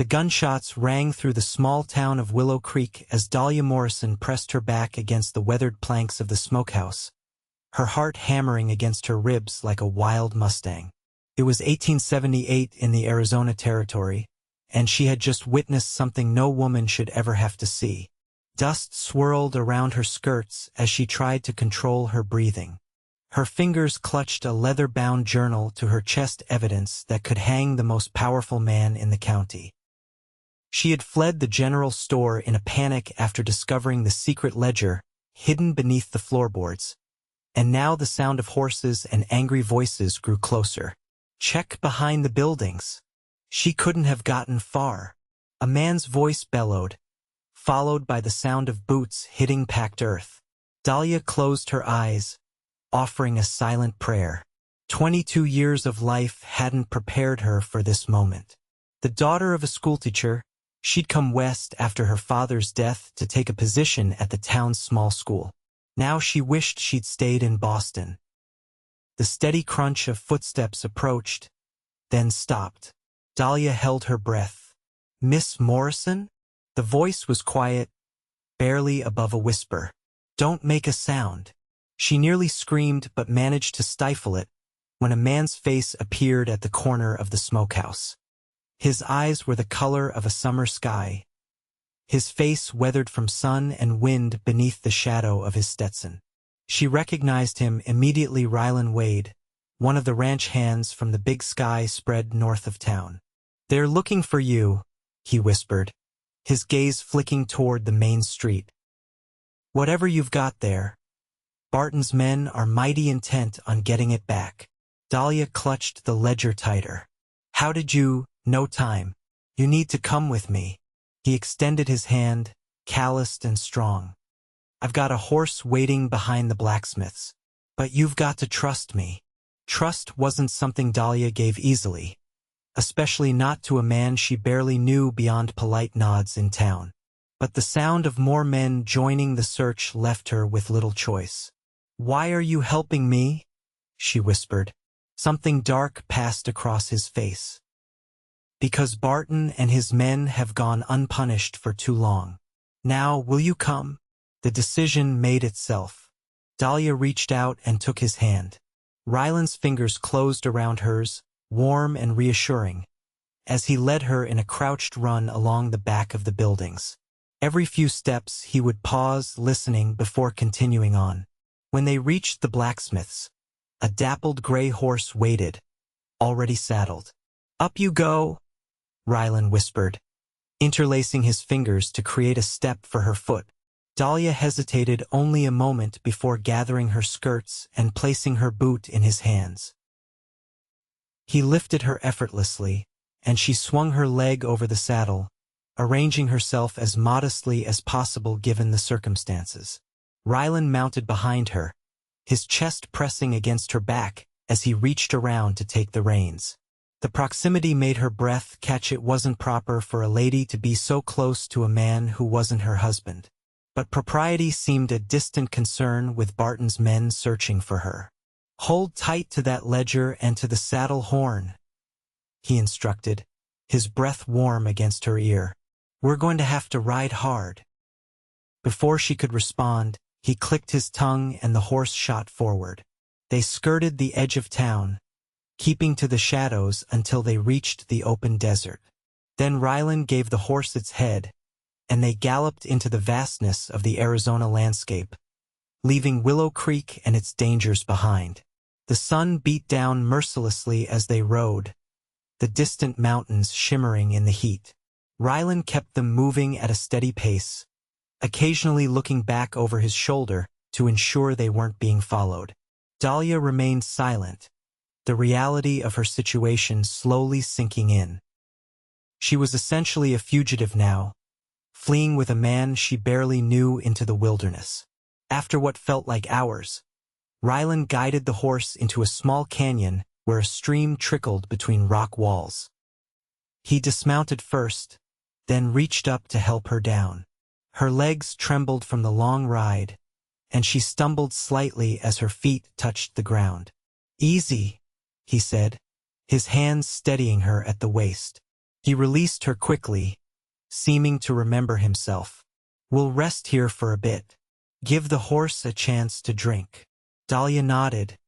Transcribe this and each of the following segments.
The gunshots rang through the small town of Willow Creek as Dahlia Morrison pressed her back against the weathered planks of the smokehouse, her heart hammering against her ribs like a wild Mustang. It was 1878 in the Arizona Territory, and she had just witnessed something no woman should ever have to see. Dust swirled around her skirts as she tried to control her breathing. Her fingers clutched a leather-bound journal to her chest, evidence that could hang the most powerful man in the county. She had fled the general store in a panic after discovering the secret ledger hidden beneath the floorboards, and now the sound of horses and angry voices grew closer. Check behind the buildings. She couldn't have gotten far. A man's voice bellowed, followed by the sound of boots hitting packed earth. Dahlia closed her eyes, offering a silent prayer. 22 years of life hadn't prepared her for this moment. The daughter of a schoolteacher, she'd come west after her father's death to take a position at the town's small school. Now she wished she'd stayed in Boston. The steady crunch of footsteps approached, then stopped. Dahlia held her breath. "Miss Morrison?" The voice was quiet, barely above a whisper. "Don't make a sound." She nearly screamed but managed to stifle it when a man's face appeared at the corner of the smokehouse. His eyes were the color of a summer sky, his face weathered from sun and wind beneath the shadow of his Stetson. She recognized him immediately. Rylan Wade, one of the ranch hands from the big sky spread north of town. "They're looking for you," he whispered, his gaze flicking toward the main street. "Whatever you've got there, Barton's men are mighty intent on getting it back." Dahlia clutched the ledger tighter. "How did you? No time. You need to come with me." He extended his hand, calloused and strong. "I've got a horse waiting behind the blacksmith's. But you've got to trust me." Trust wasn't something Dahlia gave easily, especially not to a man she barely knew beyond polite nods in town. But the sound of more men joining the search left her with little choice. "Why are you helping me?" she whispered. Something dark passed across his face. "Because Barton and his men have gone unpunished for too long. Now, will you come?" The decision made itself. Dahlia reached out and took his hand. Rylan's fingers closed around hers, warm and reassuring, as he led her in a crouched run along the back of the buildings. Every few steps he would pause, listening before continuing on. When they reached the blacksmith's, a dappled gray horse waited, already saddled. "Up you go," Rylan whispered, interlacing his fingers to create a step for her foot. Dahlia hesitated only a moment before gathering her skirts and placing her boot in his hands. He lifted her effortlessly, and she swung her leg over the saddle, arranging herself as modestly as possible given the circumstances. Rylan mounted behind her, his chest pressing against her back as he reached around to take the reins. The proximity made her breath catch. It wasn't proper for a lady to be so close to a man who wasn't her husband. But propriety seemed a distant concern with Barton's men searching for her. "Hold tight to that ledger and to the saddle horn," he instructed, his breath warm against her ear. "We're going to have to ride hard." Before she could respond, he clicked his tongue and the horse shot forward. They skirted the edge of town, keeping to the shadows until they reached the open desert. Then Rylan gave the horse its head, and they galloped into the vastness of the Arizona landscape, leaving Willow Creek and its dangers behind. The sun beat down mercilessly as they rode, the distant mountains shimmering in the heat. Rylan kept them moving at a steady pace, occasionally looking back over his shoulder to ensure they weren't being followed. Dahlia remained silent, the reality of her situation slowly sinking in. She was essentially a fugitive now, fleeing with a man she barely knew into the wilderness. After what felt like hours, Rylan guided the horse into a small canyon where a stream trickled between rock walls. He dismounted first, then reached up to help her down. Her legs trembled from the long ride, and she stumbled slightly as her feet touched the ground. "Easy," he said, his hands steadying her at the waist. He released her quickly, seeming to remember himself. "We'll rest here for a bit. Give the horse a chance to drink." Dahlia nodded,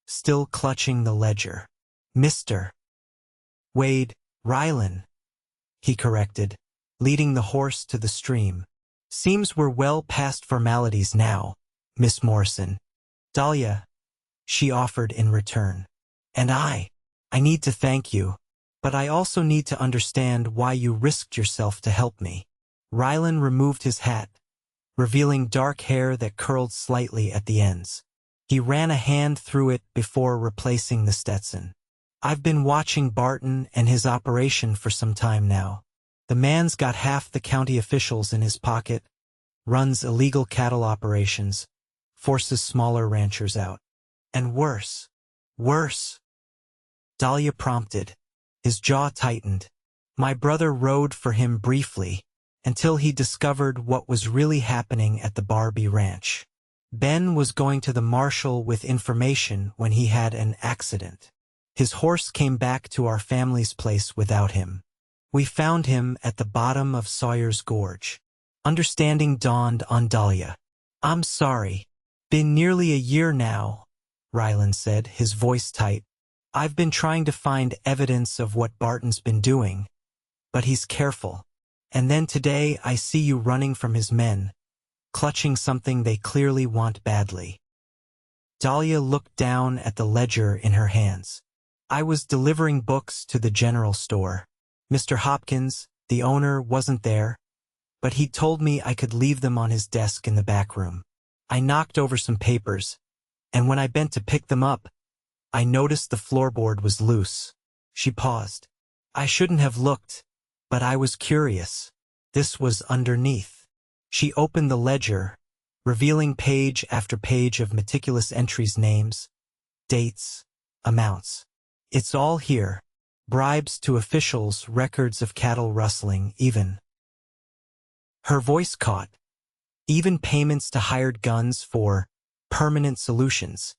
still clutching the ledger. "Mr. Wade, Rylan," he corrected, leading the horse to the stream. "Seems we're well past formalities now, Miss Morrison." "Dahlia," she offered in return. "And I need to thank you, but I also need to understand why you risked yourself to help me." Rylan removed his hat, revealing dark hair that curled slightly at the ends. He ran a hand through it before replacing the Stetson. "I've been watching Barton and his operation for some time now. The man's got half the county officials in his pocket, runs illegal cattle operations, forces smaller ranchers out. And worse. Dahlia prompted. His jaw tightened. "My brother rode for him briefly, until he discovered what was really happening at the Barbie Ranch. Ben was going to the marshal with information when he had an accident. His horse came back to our family's place without him. We found him at the bottom of Sawyer's Gorge." Understanding dawned on Dahlia. "I'm sorry. Been nearly a year now," Rylan said, his voice tight. "I've been trying to find evidence of what Barton's been doing, but he's careful. And then today I see you running from his men, clutching something they clearly want badly." Dahlia looked down at the ledger in her hands. "I was delivering books to the general store. Mr. Hopkins, the owner, wasn't there, but he told me I could leave them on his desk in the back room. I knocked over some papers, and when I bent to pick them up, I noticed the floorboard was loose." She paused. "I shouldn't have looked, but I was curious. This was underneath." She opened the ledger, revealing page after page of meticulous entries, names, dates, amounts. "It's all here. Bribes to officials, records of cattle rustling, even." Her voice caught. "Even payments to hired guns for permanent solutions."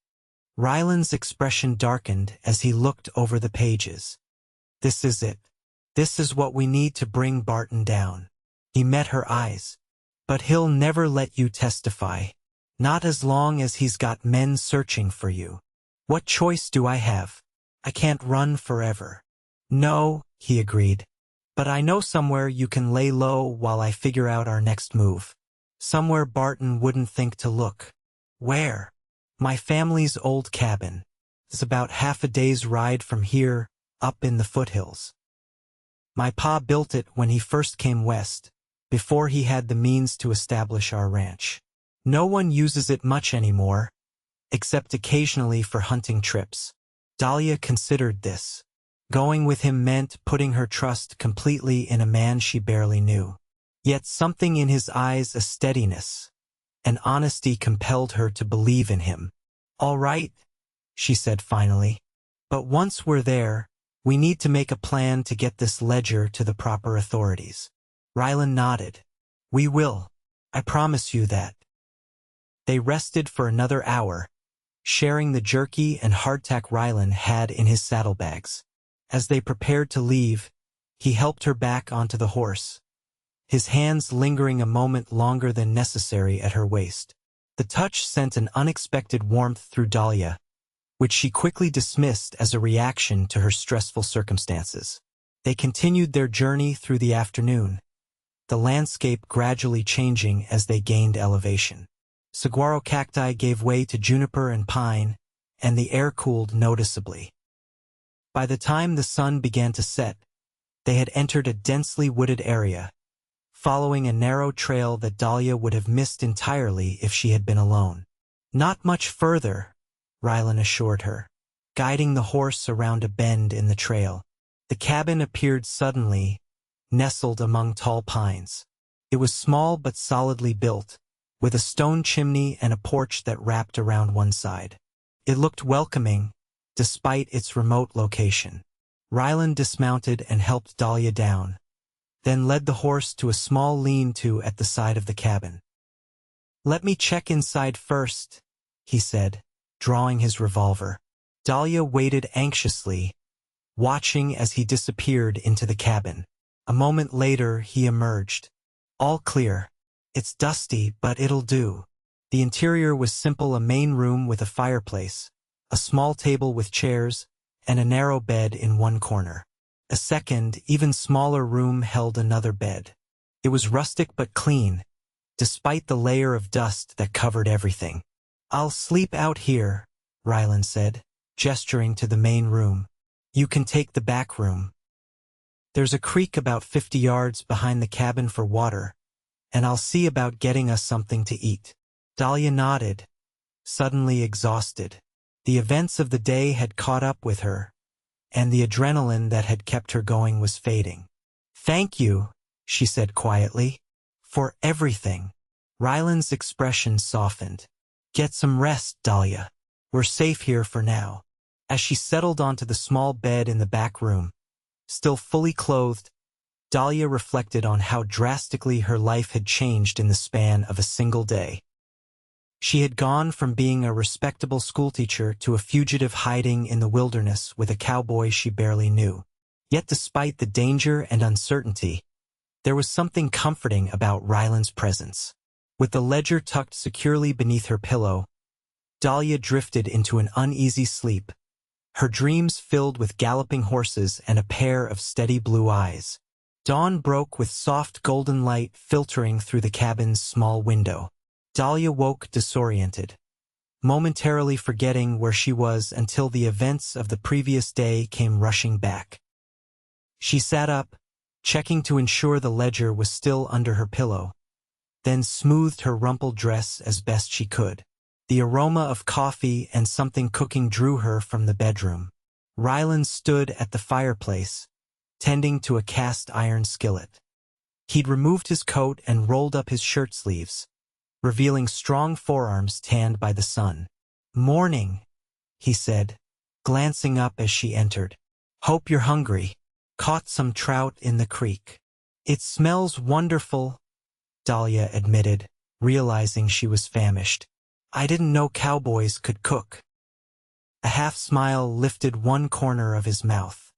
Rylan's expression darkened as he looked over the pages. "This is it. This is what we need to bring Barton down." He met her eyes. "But he'll never let you testify. Not as long as he's got men searching for you. What choice do I have? I can't run forever." "No," he agreed. "But I know somewhere you can lay low while I figure out our next move. Somewhere Barton wouldn't think to look." "Where?" "My family's old cabin. It's about half a day's ride from here, up in the foothills. My pa built it when he first came west, before he had the means to establish our ranch. No one uses it much anymore, except occasionally for hunting trips." Dahlia considered this. Going with him meant putting her trust completely in a man she barely knew. Yet something in his eyes, a steadiness, an honesty, compelled her to believe in him. "All right," she said finally. "But once we're there, we need to make a plan to get this ledger to the proper authorities." Rylan nodded. "We will. I promise you that." They rested for another hour, sharing the jerky and hardtack Rylan had in his saddlebags. As they prepared to leave, he helped her back onto the horse, his hands lingering a moment longer than necessary at her waist. The touch sent an unexpected warmth through Dahlia, which she quickly dismissed as a reaction to her stressful circumstances. They continued their journey through the afternoon, the landscape gradually changing as they gained elevation. Saguaro cacti gave way to juniper and pine, and the air cooled noticeably. By the time the sun began to set, they had entered a densely wooded area, following a narrow trail that Dahlia would have missed entirely if she had been alone. "Not much further," Rylan assured her, guiding the horse around a bend in the trail. The cabin appeared suddenly, nestled among tall pines. It was small but solidly built, with a stone chimney and a porch that wrapped around one side. It looked welcoming, despite its remote location. Rylan dismounted and helped Dahlia down, then led the horse to a small lean-to at the side of the cabin. "Let me check inside first," he said, drawing his revolver. Dahlia waited anxiously, watching as he disappeared into the cabin. A moment later, he emerged. All clear. It's dusty, but it'll do. The interior was simple: a main room with a fireplace, a small table with chairs, and a narrow bed in one corner. A second, even smaller room held another bed. It was rustic but clean, despite the layer of dust that covered everything. "I'll sleep out here," Rylan said, gesturing to the main room. "You can take the back room. There's a creek about 50 yards behind the cabin for water, and I'll see about getting us something to eat." Dahlia nodded, suddenly exhausted. The events of the day had caught up with her, and the adrenaline that had kept her going was fading. "Thank you," she said quietly, "for everything." Rylan's expression softened. "Get some rest, Dahlia. We're safe here for now." As she settled onto the small bed in the back room, still fully clothed, Dahlia reflected on how drastically her life had changed in the span of a single day. She had gone from being a respectable schoolteacher to a fugitive hiding in the wilderness with a cowboy she barely knew. Yet despite the danger and uncertainty, there was something comforting about Rylan's presence. With the ledger tucked securely beneath her pillow, Dahlia drifted into an uneasy sleep, her dreams filled with galloping horses and a pair of steady blue eyes. Dawn broke with soft golden light filtering through the cabin's small window. Dahlia woke disoriented, momentarily forgetting where she was until the events of the previous day came rushing back. She sat up, checking to ensure the ledger was still under her pillow, then smoothed her rumpled dress as best she could. The aroma of coffee and something cooking drew her from the bedroom. Rylan stood at the fireplace, tending to a cast-iron skillet. He'd removed his coat and rolled up his shirt sleeves, revealing strong forearms tanned by the sun. "Morning," he said, glancing up as she entered. "Hope you're hungry. Caught some trout in the creek." "It smells wonderful," Dahlia admitted, realizing she was famished. "I didn't know cowboys could cook." A half-smile lifted one corner of his mouth.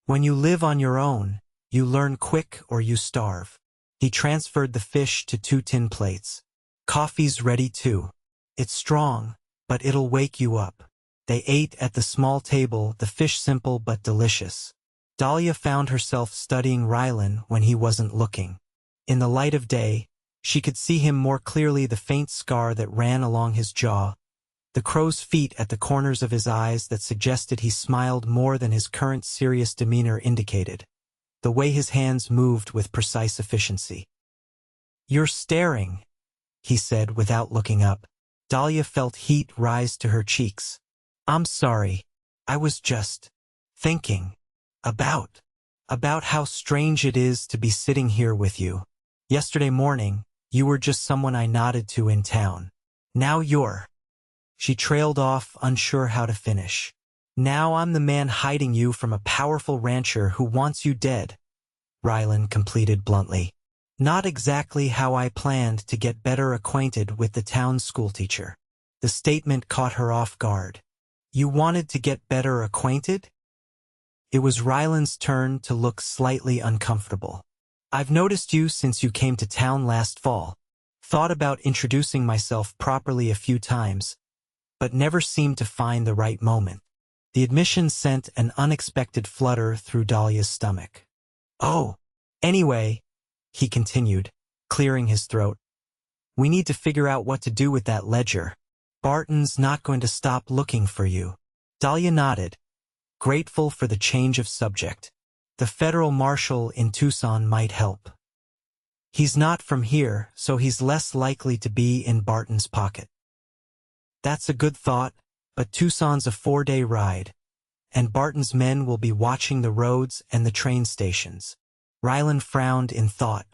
"When you live on your own, you learn quick or you starve." He transferred the fish to 2 tin plates. "Coffee's ready too. It's strong, but it'll wake you up." They ate at the small table, the fish simple but delicious. Dahlia found herself studying Rylan when he wasn't looking. In the light of day, she could see him more clearly: the faint scar that ran along his jaw, the crow's feet at the corners of his eyes that suggested he smiled more than his current serious demeanor indicated, the way his hands moved with precise efficiency. "You're staring," he said without looking up. Dahlia felt heat rise to her cheeks. "I'm sorry. I was just thinking about how strange it is to be sitting here with you. Yesterday morning, you were just someone I nodded to in town. Now you're—" She trailed off, unsure how to finish. "Now I'm the man hiding you from a powerful rancher who wants you dead," Rylan completed bluntly. "Not exactly how I planned to get better acquainted with the town's schoolteacher." The statement caught her off guard. "You wanted to get better acquainted?" It was Rylan's turn to look slightly uncomfortable. "I've noticed you since you came to town last fall. Thought about introducing myself properly a few times, but never seemed to find the right moment." The admission sent an unexpected flutter through Dahlia's stomach. "Oh, anyway," he continued, clearing his throat, "we need to figure out what to do with that ledger. Barton's not going to stop looking for you." Dahlia nodded, grateful for the change of subject. "The federal marshal in Tucson might help. He's not from here, so he's less likely to be in Barton's pocket." "That's a good thought, but Tucson's a 4-day ride, and Barton's men will be watching the roads and the train stations." Rylan frowned in thought.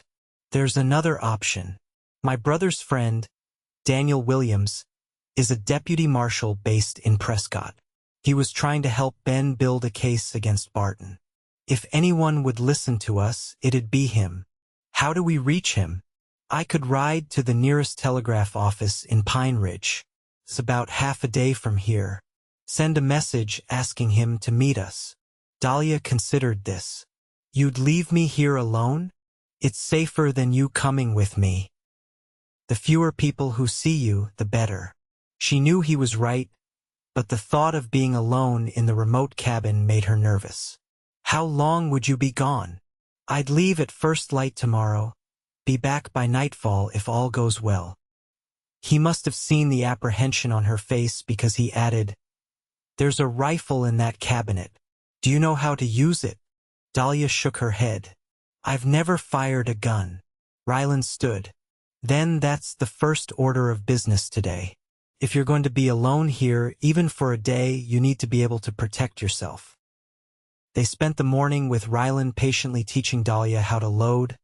"There's another option. My brother's friend, Daniel Williams, is a deputy marshal based in Prescott. He was trying to help Ben build a case against Barton. If anyone would listen to us, it'd be him. How do we reach him?" "I could ride to the nearest telegraph office in Pine Ridge. It's about half a day from here. Send a message asking him to meet us." Dahlia considered this. You'd leave me here alone? It's safer than you coming with me. The fewer people who see you, the better. She knew he was right, but the thought of being alone in the remote cabin made her nervous. How long would you be gone? I'd leave at first light tomorrow, be back by nightfall if all goes well. He must have seen the apprehension on her face because he added, There's a rifle in that cabinet. Do you know how to use it? Dahlia shook her head. I've never fired a gun. Rylan stood. Then that's the first order of business today. If you're going to be alone here, even for a day, you need to be able to protect yourself. They spent the morning with Rylan patiently teaching Dahlia how to load,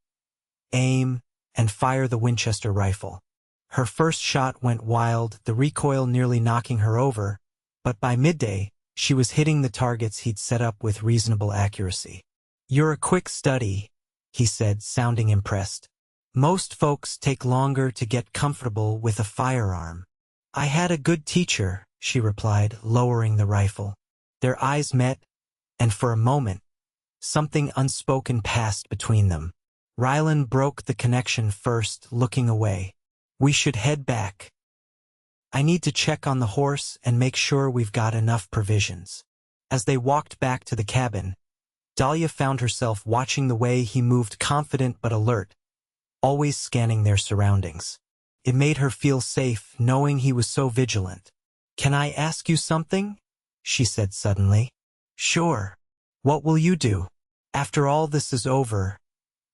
aim, and fire the Winchester rifle. Her first shot went wild, the recoil nearly knocking her over, but by midday, she was hitting the targets he'd set up with reasonable accuracy. You're a quick study, he said, sounding impressed. Most folks take longer to get comfortable with a firearm. I had a good teacher, she replied, lowering the rifle. Their eyes met, and for a moment, something unspoken passed between them. Rylan broke the connection first, looking away. We should head back. I need to check on the horse and make sure we've got enough provisions. As they walked back to the cabin, Dahlia found herself watching the way he moved, confident but alert, always scanning their surroundings. It made her feel safe, knowing he was so vigilant. Can I ask you something? She said suddenly. Sure. What will you do? After all this is over,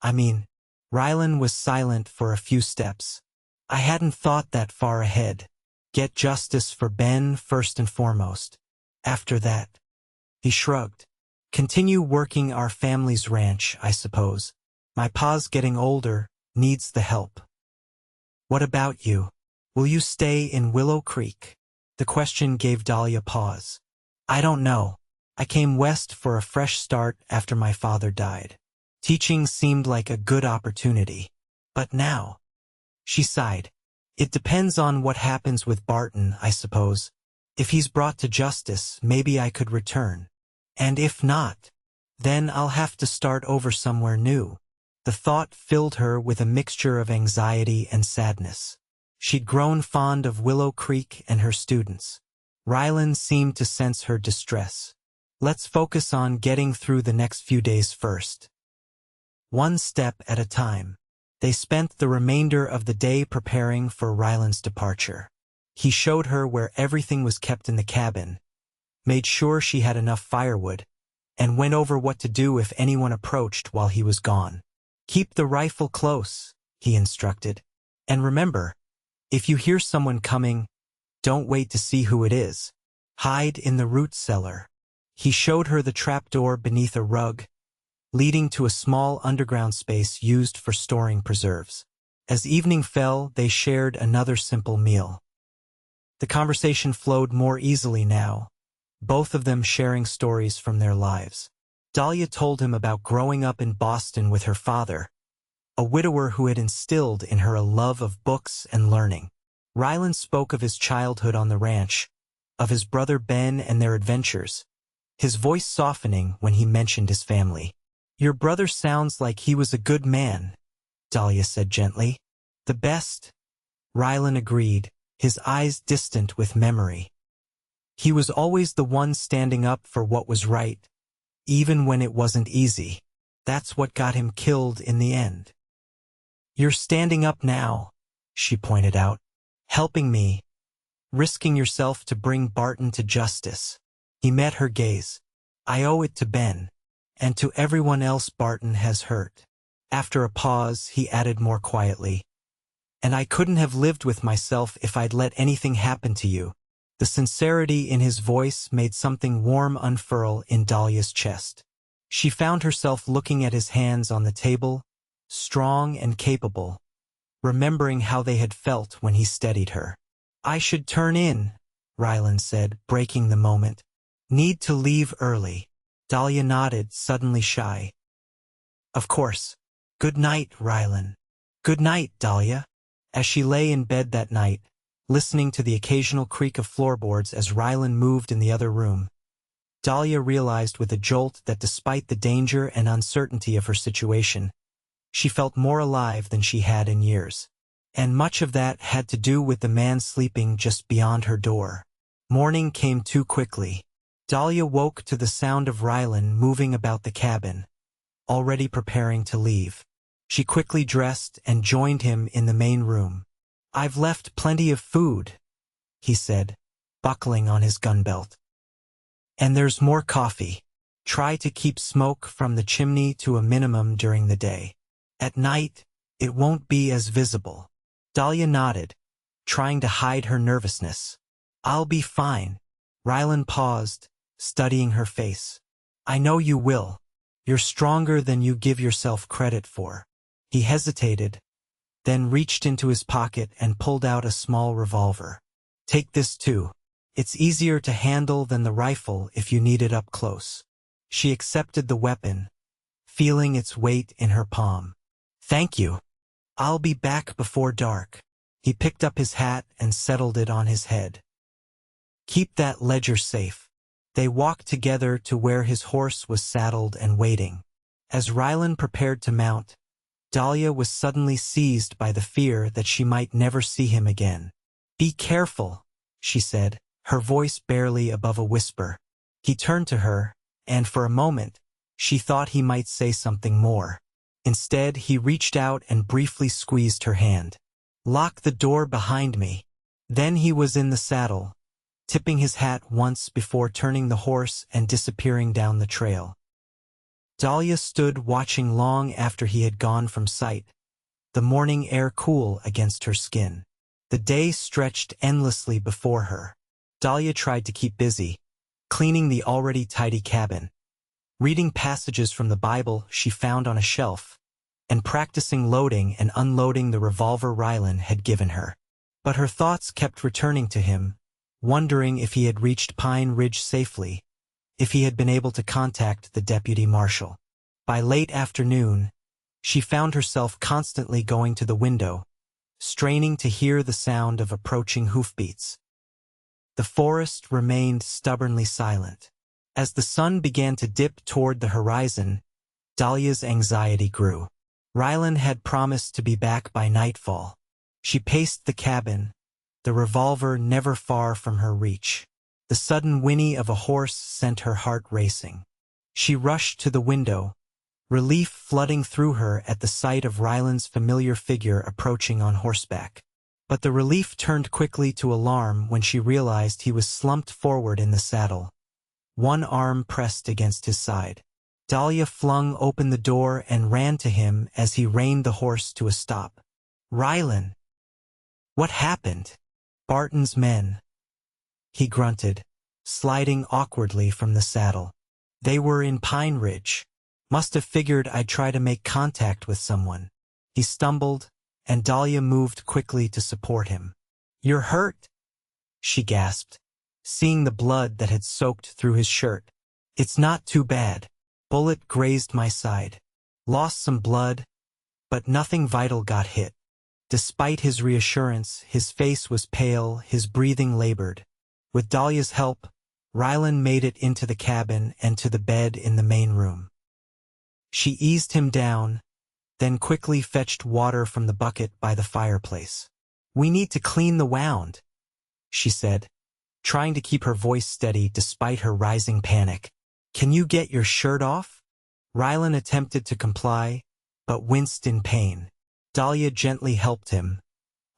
Rylan was silent for a few steps. I hadn't thought that far ahead. Get justice for Ben first and foremost. After that, he shrugged. Continue working our family's ranch, I suppose. My pa's getting older, needs the help. What about you? Will you stay in Willow Creek? The question gave Dahlia pause. I don't know. I came west for a fresh start after my father died. Teaching seemed like a good opportunity. But now, she sighed. It depends on what happens with Barton, I suppose. If he's brought to justice, maybe I could return. And if not, then I'll have to start over somewhere new. The thought filled her with a mixture of anxiety and sadness. She'd grown fond of Willow Creek and her students. Rylan seemed to sense her distress. Let's focus on getting through the next few days first. One step at a time. They spent the remainder of the day preparing for Rylan's departure. He showed her where everything was kept in the cabin, made sure she had enough firewood, and went over what to do if anyone approached while he was gone. Keep the rifle close, he instructed. And remember, if you hear someone coming, don't wait to see who it is. Hide in the root cellar. He showed her the trapdoor beneath a rug, leading to a small underground space used for storing preserves. As evening fell, they shared another simple meal. The conversation flowed more easily now, both of them sharing stories from their lives. Dahlia told him about growing up in Boston with her father, a widower who had instilled in her a love of books and learning. Rylan spoke of his childhood on the ranch, of his brother Ben and their adventures, his voice softening when he mentioned his family. Your brother sounds like he was a good man, Dahlia said gently. The best, Rylan agreed, his eyes distant with memory. He was always the one standing up for what was right, even when it wasn't easy. That's what got him killed in the end. You're standing up now, she pointed out, helping me, risking yourself to bring Barton to justice. He met her gaze. I owe it to Ben, and to everyone else Barton has hurt. After a pause, he added more quietly, and I couldn't have lived with myself if I'd let anything happen to you. The sincerity in his voice made something warm unfurl in Dahlia's chest. She found herself looking at his hands on the table, strong and capable, remembering how they had felt when he steadied her. I should turn in, Rylan said, breaking the moment. Need to leave early. Dahlia nodded, suddenly shy. Of course. Good night, Rylan. Good night, Dahlia. As she lay in bed that night, listening to the occasional creak of floorboards as Rylan moved in the other room, Dahlia realized with a jolt that despite the danger and uncertainty of her situation, she felt more alive than she had in years. And much of that had to do with the man sleeping just beyond her door. Morning came too quickly. Dahlia woke to the sound of Rylan moving about the cabin, already preparing to leave. She quickly dressed and joined him in the main room. "I've left plenty of food," he said, buckling on his gun belt. "And there's more coffee. Try to keep smoke from the chimney to a minimum during the day. At night, it won't be as visible." Dahlia nodded, trying to hide her nervousness. "I'll be fine." Rylan paused, studying her face. "I know you will. You're stronger than you give yourself credit for." He hesitated, then reached into his pocket and pulled out a small revolver. "Take this too. It's easier to handle than the rifle if you need it up close." She accepted the weapon, feeling its weight in her palm. "Thank you. I'll be back before dark." He picked up his hat and settled it on his head. "Keep that ledger safe." They walked together to where his horse was saddled and waiting. As Rylan prepared to mount, Dahlia was suddenly seized by the fear that she might never see him again. "Be careful," she said, her voice barely above a whisper. He turned to her, and for a moment, she thought he might say something more. Instead, he reached out and briefly squeezed her hand. "Lock the door behind me." Then he was in the saddle, tipping his hat once before turning the horse and disappearing down the trail. Dahlia stood watching long after he had gone from sight, the morning air cool against her skin. The day stretched endlessly before her. Dahlia tried to keep busy, cleaning the already tidy cabin, reading passages from the Bible she found on a shelf, and practicing loading and unloading the revolver Rylan had given her. But her thoughts kept returning to him, wondering if he had reached Pine Ridge safely, if he had been able to contact the deputy marshal. By late afternoon, she found herself constantly going to the window, straining to hear the sound of approaching hoofbeats. The forest remained stubbornly silent. As the sun began to dip toward the horizon, Dahlia's anxiety grew. Rylan had promised to be back by nightfall. She paced the cabin, the revolver never far from her reach. The sudden whinny of a horse sent her heart racing. She rushed to the window, relief flooding through her at the sight of Rylan's familiar figure approaching on horseback. But the relief turned quickly to alarm when she realized he was slumped forward in the saddle, one arm pressed against his side. Dahlia flung open the door and ran to him as he reined the horse to a stop. "Rylan! What happened?" "Barton's men," he grunted, sliding awkwardly from the saddle. "They were in Pine Ridge. Must have figured I'd try to make contact with someone." He stumbled, and Dahlia moved quickly to support him. "You're hurt?" she gasped, seeing the blood that had soaked through his shirt. "It's not too bad. Bullet grazed my side. Lost some blood, but nothing vital got hit." Despite his reassurance, his face was pale, his breathing labored. With Dahlia's help, Rylan made it into the cabin and to the bed in the main room. She eased him down, then quickly fetched water from the bucket by the fireplace. "We need to clean the wound," she said, trying to keep her voice steady despite her rising panic. "Can you get your shirt off?" Rylan attempted to comply, but winced in pain. Dahlia gently helped him,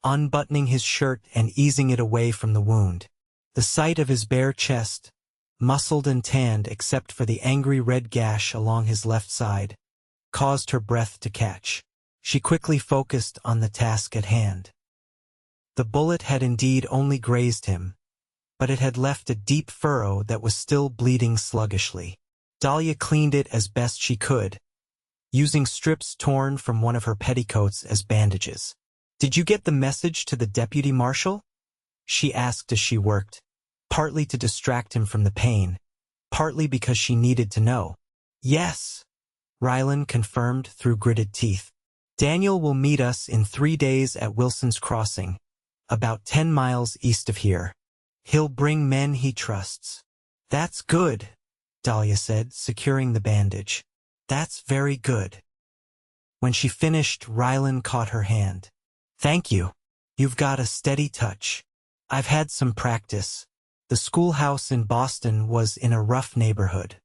unbuttoning his shirt and easing it away from the wound. The sight of his bare chest, muscled and tanned except for the angry red gash along his left side, caused her breath to catch. She quickly focused on the task at hand. The bullet had indeed only grazed him, but it had left a deep furrow that was still bleeding sluggishly. Dahlia cleaned it as best she could, using strips torn from one of her petticoats as bandages. "Did you get the message to the deputy marshal?" she asked as she worked, partly to distract him from the pain, partly because she needed to know. "Yes," Rylan confirmed through gritted teeth. "Daniel will meet us in 3 days at Wilson's Crossing, about 10 miles east of here. He'll bring men he trusts." "That's good," Dahlia said, securing the bandage. That's very good. When she finished, Rylan caught her hand. Thank you. You've got a steady touch. I've had some practice. The schoolhouse in Boston was in a rough neighborhood.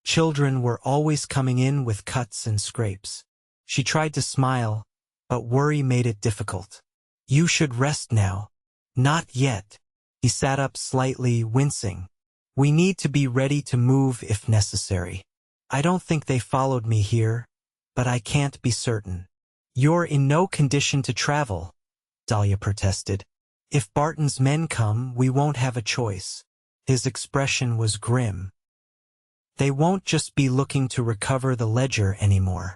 Children were always coming in with cuts and scrapes. She tried to smile, but worry made it difficult. You should rest now. Not yet. He sat up slightly, wincing. We need to be ready to move if necessary. I don't think they followed me here, but I can't be certain. You're in no condition to travel, Dahlia protested. If Barton's men come, we won't have a choice. His expression was grim. They won't just be looking to recover the ledger anymore.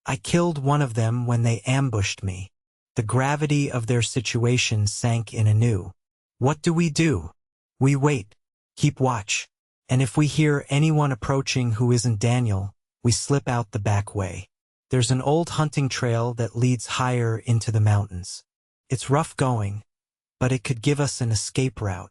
I killed one of them when they ambushed me. The gravity of their situation sank in anew. What do? We wait, keep watch, and if we hear anyone approaching who isn't Daniel, we slip out the back way. There's an old hunting trail that leads higher into the mountains. It's rough going, but it could give us an escape route.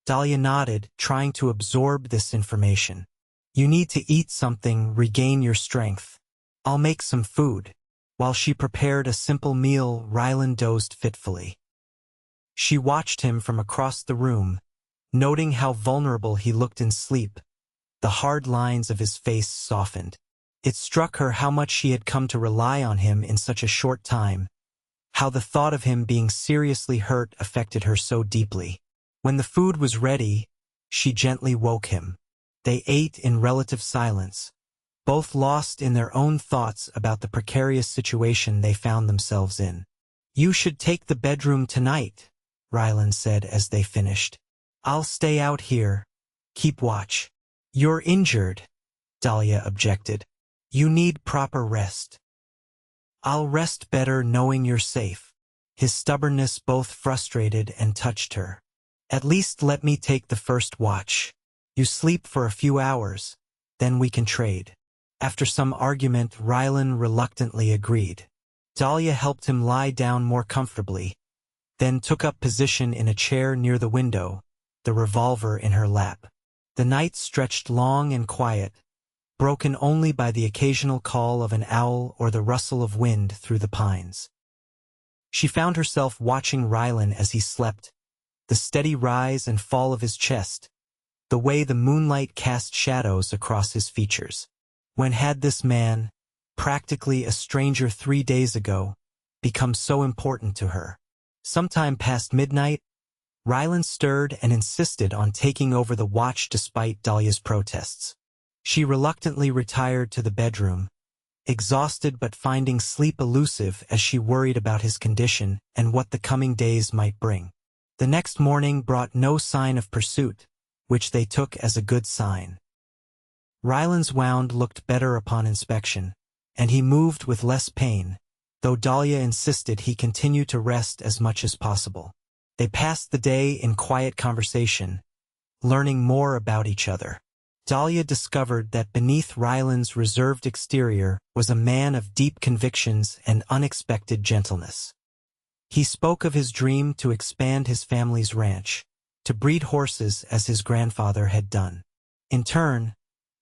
Dahlia nodded, trying to absorb this information. You need to eat something, regain your strength. I'll make some food. While she prepared a simple meal, Rylan dozed fitfully. She watched him from across the room, noting how vulnerable he looked in sleep. The hard lines of his face softened. It struck her how much she had come to rely on him in such a short time, how the thought of him being seriously hurt affected her so deeply. When the food was ready, she gently woke him. They ate in relative silence, both lost in their own thoughts about the precarious situation they found themselves in. You should take the bedroom tonight, Rylan said as they finished. I'll stay out here. Keep watch. You're injured, Dahlia objected. You need proper rest. I'll rest better knowing you're safe. His stubbornness both frustrated and touched her. At least let me take the first watch. You sleep for a few hours, then we can trade. After some argument, Rylan reluctantly agreed. Dahlia helped him lie down more comfortably, then took up position in a chair near the window, the revolver in her lap. The night stretched long and quiet, broken only by the occasional call of an owl or the rustle of wind through the pines. She found herself watching Rylan as he slept, the steady rise and fall of his chest, the way the moonlight cast shadows across his features. When had this man, practically a stranger 3 days ago, become so important to her? Sometime past midnight, Rylan stirred and insisted on taking over the watch despite Dahlia's protests. She reluctantly retired to the bedroom, exhausted but finding sleep elusive as she worried about his condition and what the coming days might bring. The next morning brought no sign of pursuit, which they took as a good sign. Rylan's wound looked better upon inspection, and he moved with less pain, though Dahlia insisted he continue to rest as much as possible. They passed the day in quiet conversation, learning more about each other. Dahlia discovered that beneath Rylan's reserved exterior was a man of deep convictions and unexpected gentleness. He spoke of his dream to expand his family's ranch, to breed horses as his grandfather had done. In turn,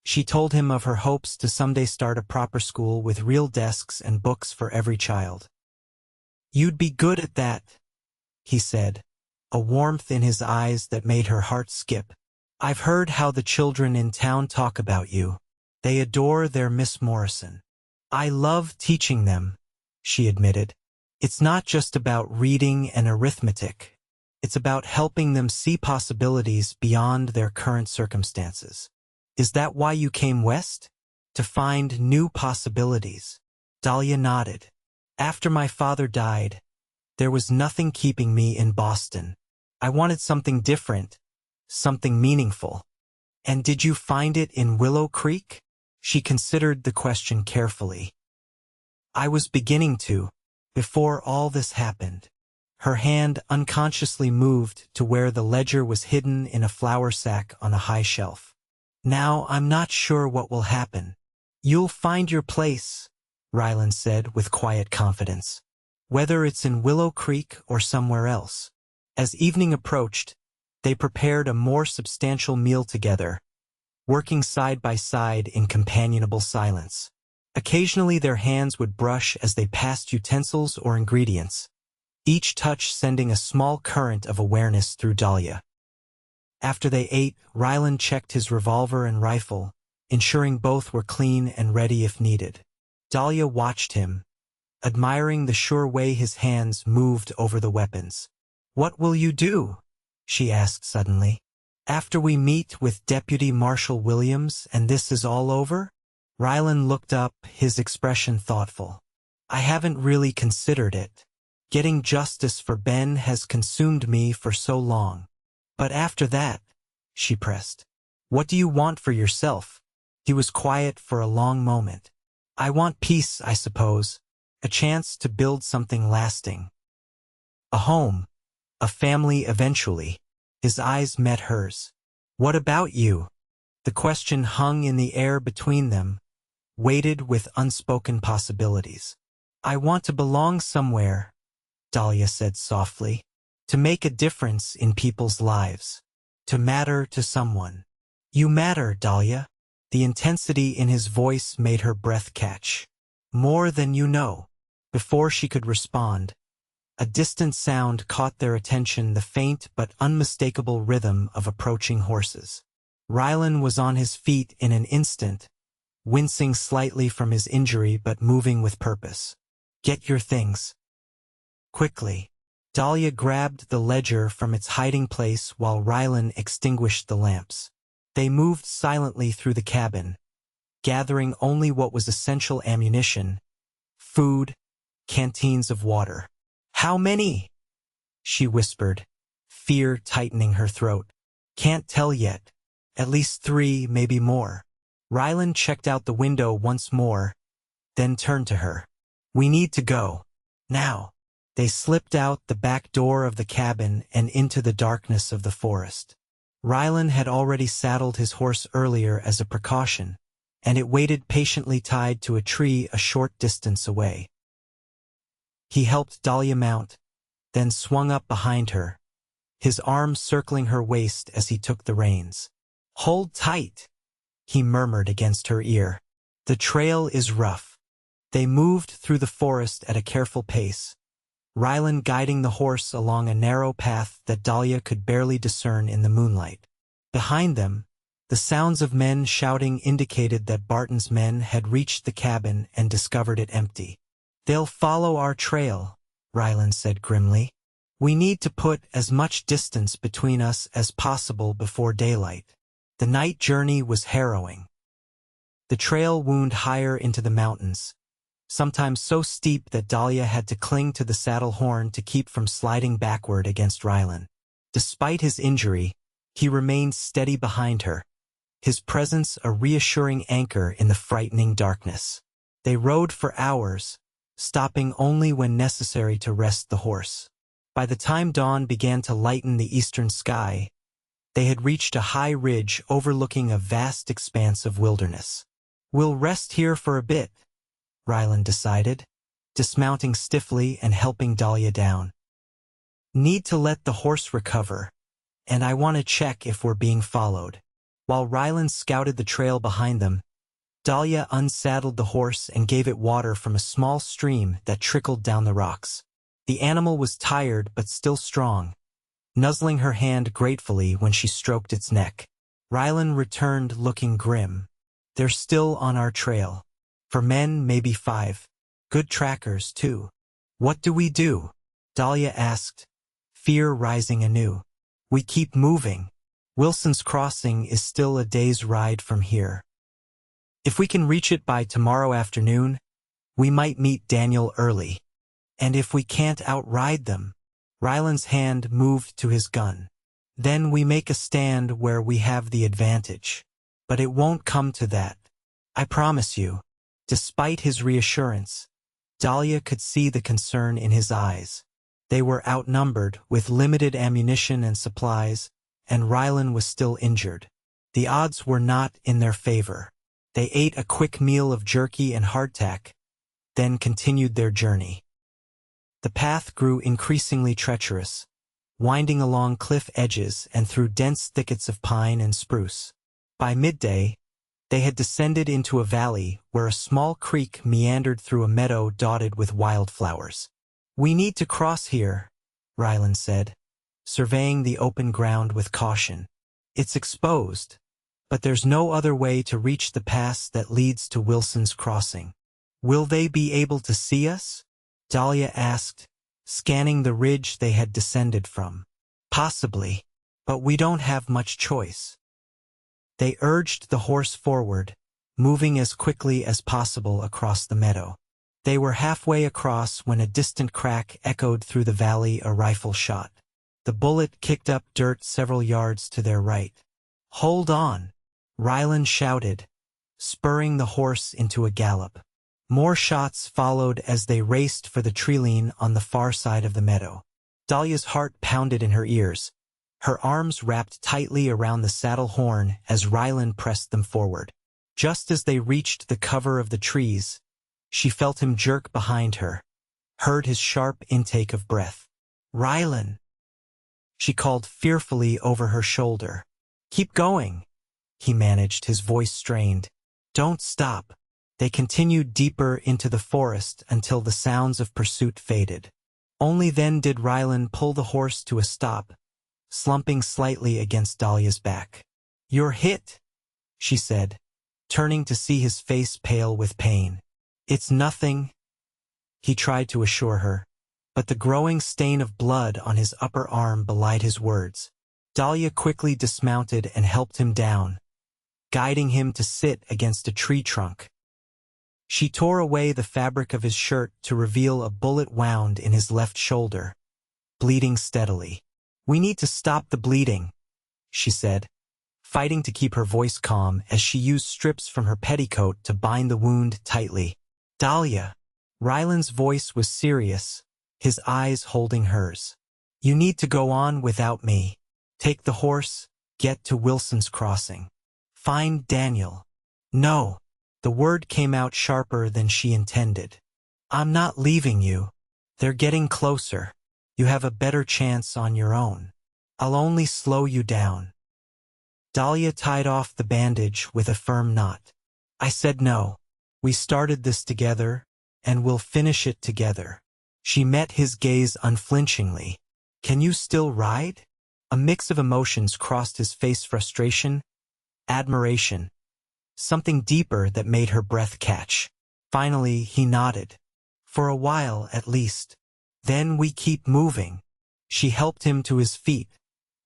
she told him of her hopes to someday start a proper school with real desks and books for every child. You'd be good at that, he said, a warmth in his eyes that made her heart skip. I've heard how the children in town talk about you. They adore their Miss Morrison. I love teaching them, she admitted. It's not just about reading and arithmetic. It's about helping them see possibilities beyond their current circumstances. Is that why you came west? To find new possibilities? Dahlia nodded. After my father died, there was nothing keeping me in Boston. I wanted something different, something meaningful. And did you find it in Willow Creek? She considered the question carefully. I was beginning to, before all this happened. Her hand unconsciously moved to where the ledger was hidden in a flour sack on a high shelf. Now I'm not sure what will happen. You'll find your place, Rylan said with quiet confidence. Whether it's in Willow Creek or somewhere else. As evening approached, they prepared a more substantial meal together, working side by side in companionable silence. Occasionally their hands would brush as they passed utensils or ingredients, each touch sending a small current of awareness through Dahlia. After they ate, Rylan checked his revolver and rifle, ensuring both were clean and ready if needed. Dahlia watched him, admiring the sure way his hands moved over the weapons. "What will you do?" she asked suddenly. "After we meet with Deputy Marshal Williams and this is all over?" Rylan looked up, his expression thoughtful. "I haven't really considered it. Getting justice for Ben has consumed me for so long. But after that," she pressed, "what do you want for yourself?" He was quiet for a long moment. "I want peace, I suppose. A chance to build something lasting. A home. A family eventually." His eyes met hers. "What about you?" The question hung in the air between them, weighted with unspoken possibilities. "I want to belong somewhere," Dahlia said softly. "To make a difference in people's lives. To matter to someone." "You matter, Dahlia." The intensity in his voice made her breath catch. "More than you know." Before she could respond, a distant sound caught their attention, the faint but unmistakable rhythm of approaching horses. Rylan was on his feet in an instant, wincing slightly from his injury but moving with purpose. "Get your things." Quickly. Dahlia grabbed the ledger from its hiding place while Rylan extinguished the lamps. They moved silently through the cabin, gathering only what was essential ammunition, food, canteens of water. "How many?" she whispered, fear tightening her throat. "Can't tell yet. At least 3, maybe more." Rylan checked out the window once more, then turned to her. "We need to go. Now." They slipped out the back door of the cabin and into the darkness of the forest. Rylan had already saddled his horse earlier as a precaution, and it waited patiently tied to a tree a short distance away. He helped Dahlia mount, then swung up behind her, his arm circling her waist as he took the reins. "Hold tight," he murmured against her ear. "The trail is rough." They moved through the forest at a careful pace, Rylan guiding the horse along a narrow path that Dahlia could barely discern in the moonlight. Behind them, the sounds of men shouting indicated that Barton's men had reached the cabin and discovered it empty. "They'll follow our trail," Rylan said grimly. "We need to put as much distance between us as possible before daylight." The night journey was harrowing. The trail wound higher into the mountains, sometimes so steep that Dahlia had to cling to the saddle horn to keep from sliding backward against Rylan. Despite his injury, he remained steady behind her, his presence a reassuring anchor in the frightening darkness. They rode for hours, stopping only when necessary to rest the horse. By the time dawn began to lighten the eastern sky, they had reached a high ridge overlooking a vast expanse of wilderness. "We'll rest here for a bit," Rylan decided, dismounting stiffly and helping Dahlia down. "Need to let the horse recover, and I want to check if we're being followed." While Rylan scouted the trail behind them, Dahlia unsaddled the horse and gave it water from a small stream that trickled down the rocks. The animal was tired but still strong, nuzzling her hand gratefully when she stroked its neck. Rylan returned looking grim. "They're still on our trail. For men, maybe 5. Good trackers, too." "What do we do?" Dahlia asked, fear rising anew. "We keep moving. Wilson's Crossing is still a day's ride from here. If we can reach it by tomorrow afternoon, we might meet Daniel early. And if we can't outride them," Rylan's hand moved to his gun, "then we make a stand where we have the advantage. But it won't come to that. I promise you." Despite his reassurance, Dahlia could see the concern in his eyes. They were outnumbered, with limited ammunition and supplies, and Rylan was still injured. The odds were not in their favor. They ate a quick meal of jerky and hardtack, then continued their journey. The path grew increasingly treacherous, winding along cliff edges and through dense thickets of pine and spruce. By midday, they had descended into a valley where a small creek meandered through a meadow dotted with wildflowers. "We need to cross here," Rylan said, surveying the open ground with caution. "It's exposed, but there's no other way to reach the pass that leads to Wilson's Crossing." "Will they be able to see us?" Dahlia asked, scanning the ridge they had descended from. "Possibly, but we don't have much choice." They urged the horse forward, moving as quickly as possible across the meadow. They were halfway across when a distant crack echoed through the valley, a rifle shot. The bullet kicked up dirt several yards to their right. "Hold on!" Rylan shouted, spurring the horse into a gallop. More shots followed as they raced for the treeline on the far side of the meadow. Dahlia's heart pounded in her ears, her arms wrapped tightly around the saddle horn as Rylan pressed them forward. Just as they reached the cover of the trees, she felt him jerk behind her, heard his sharp intake of breath. "Rylan!" she called fearfully over her shoulder. "Keep going," he managed, his voice strained. "Don't stop." They continued deeper into the forest until the sounds of pursuit faded. Only then did Rylan pull the horse to a stop, slumping slightly against Dahlia's back. "You're hit," she said, turning to see his face pale with pain. "It's nothing," he tried to assure her, but the growing stain of blood on his upper arm belied his words. Dahlia quickly dismounted and helped him down, guiding him to sit against a tree trunk. She tore away the fabric of his shirt to reveal a bullet wound in his left shoulder, bleeding steadily. "We need to stop the bleeding," she said, fighting to keep her voice calm as she used strips from her petticoat to bind the wound tightly. "Dahlia," Rylan's voice was serious, his eyes holding hers. "You need to go on without me. Take the horse, get to Wilson's Crossing. Find Daniel." "No." The word came out sharper than she intended. "I'm not leaving you. They're getting closer. You have a better chance on your own. I'll only slow you down." Dahlia tied off the bandage with a firm knot. "I said no. We started this together, and we'll finish it together." She met his gaze unflinchingly. "Can you still ride?" A mix of emotions crossed his face: frustration, admiration, something deeper that made her breath catch. Finally, he nodded. "For a while, at least. Then we keep moving." She helped him to his feet,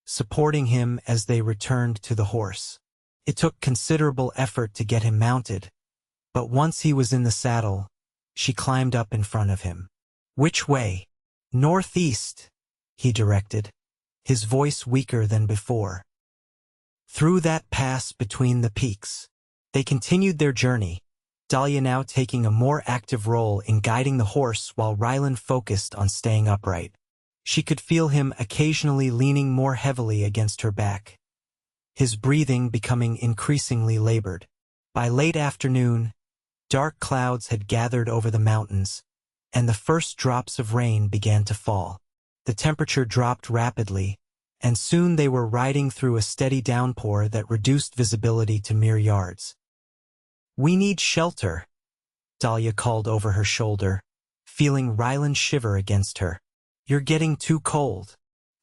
supporting him as they returned to the horse. It took considerable effort to get him mounted, but once he was in the saddle, she climbed up in front of him. "Which way?" "Northeast," he directed, his voice weaker than before. "Through that pass between the peaks." They continued their journey, Dahlia now taking a more active role in guiding the horse while Rylan focused on staying upright. She could feel him occasionally leaning more heavily against her back, his breathing becoming increasingly labored. By late afternoon, dark clouds had gathered over the mountains, and the first drops of rain began to fall. The temperature dropped rapidly, and soon they were riding through a steady downpour that reduced visibility to mere yards. "We need shelter," Dahlia called over her shoulder, feeling Rylan shiver against her. "You're getting too cold."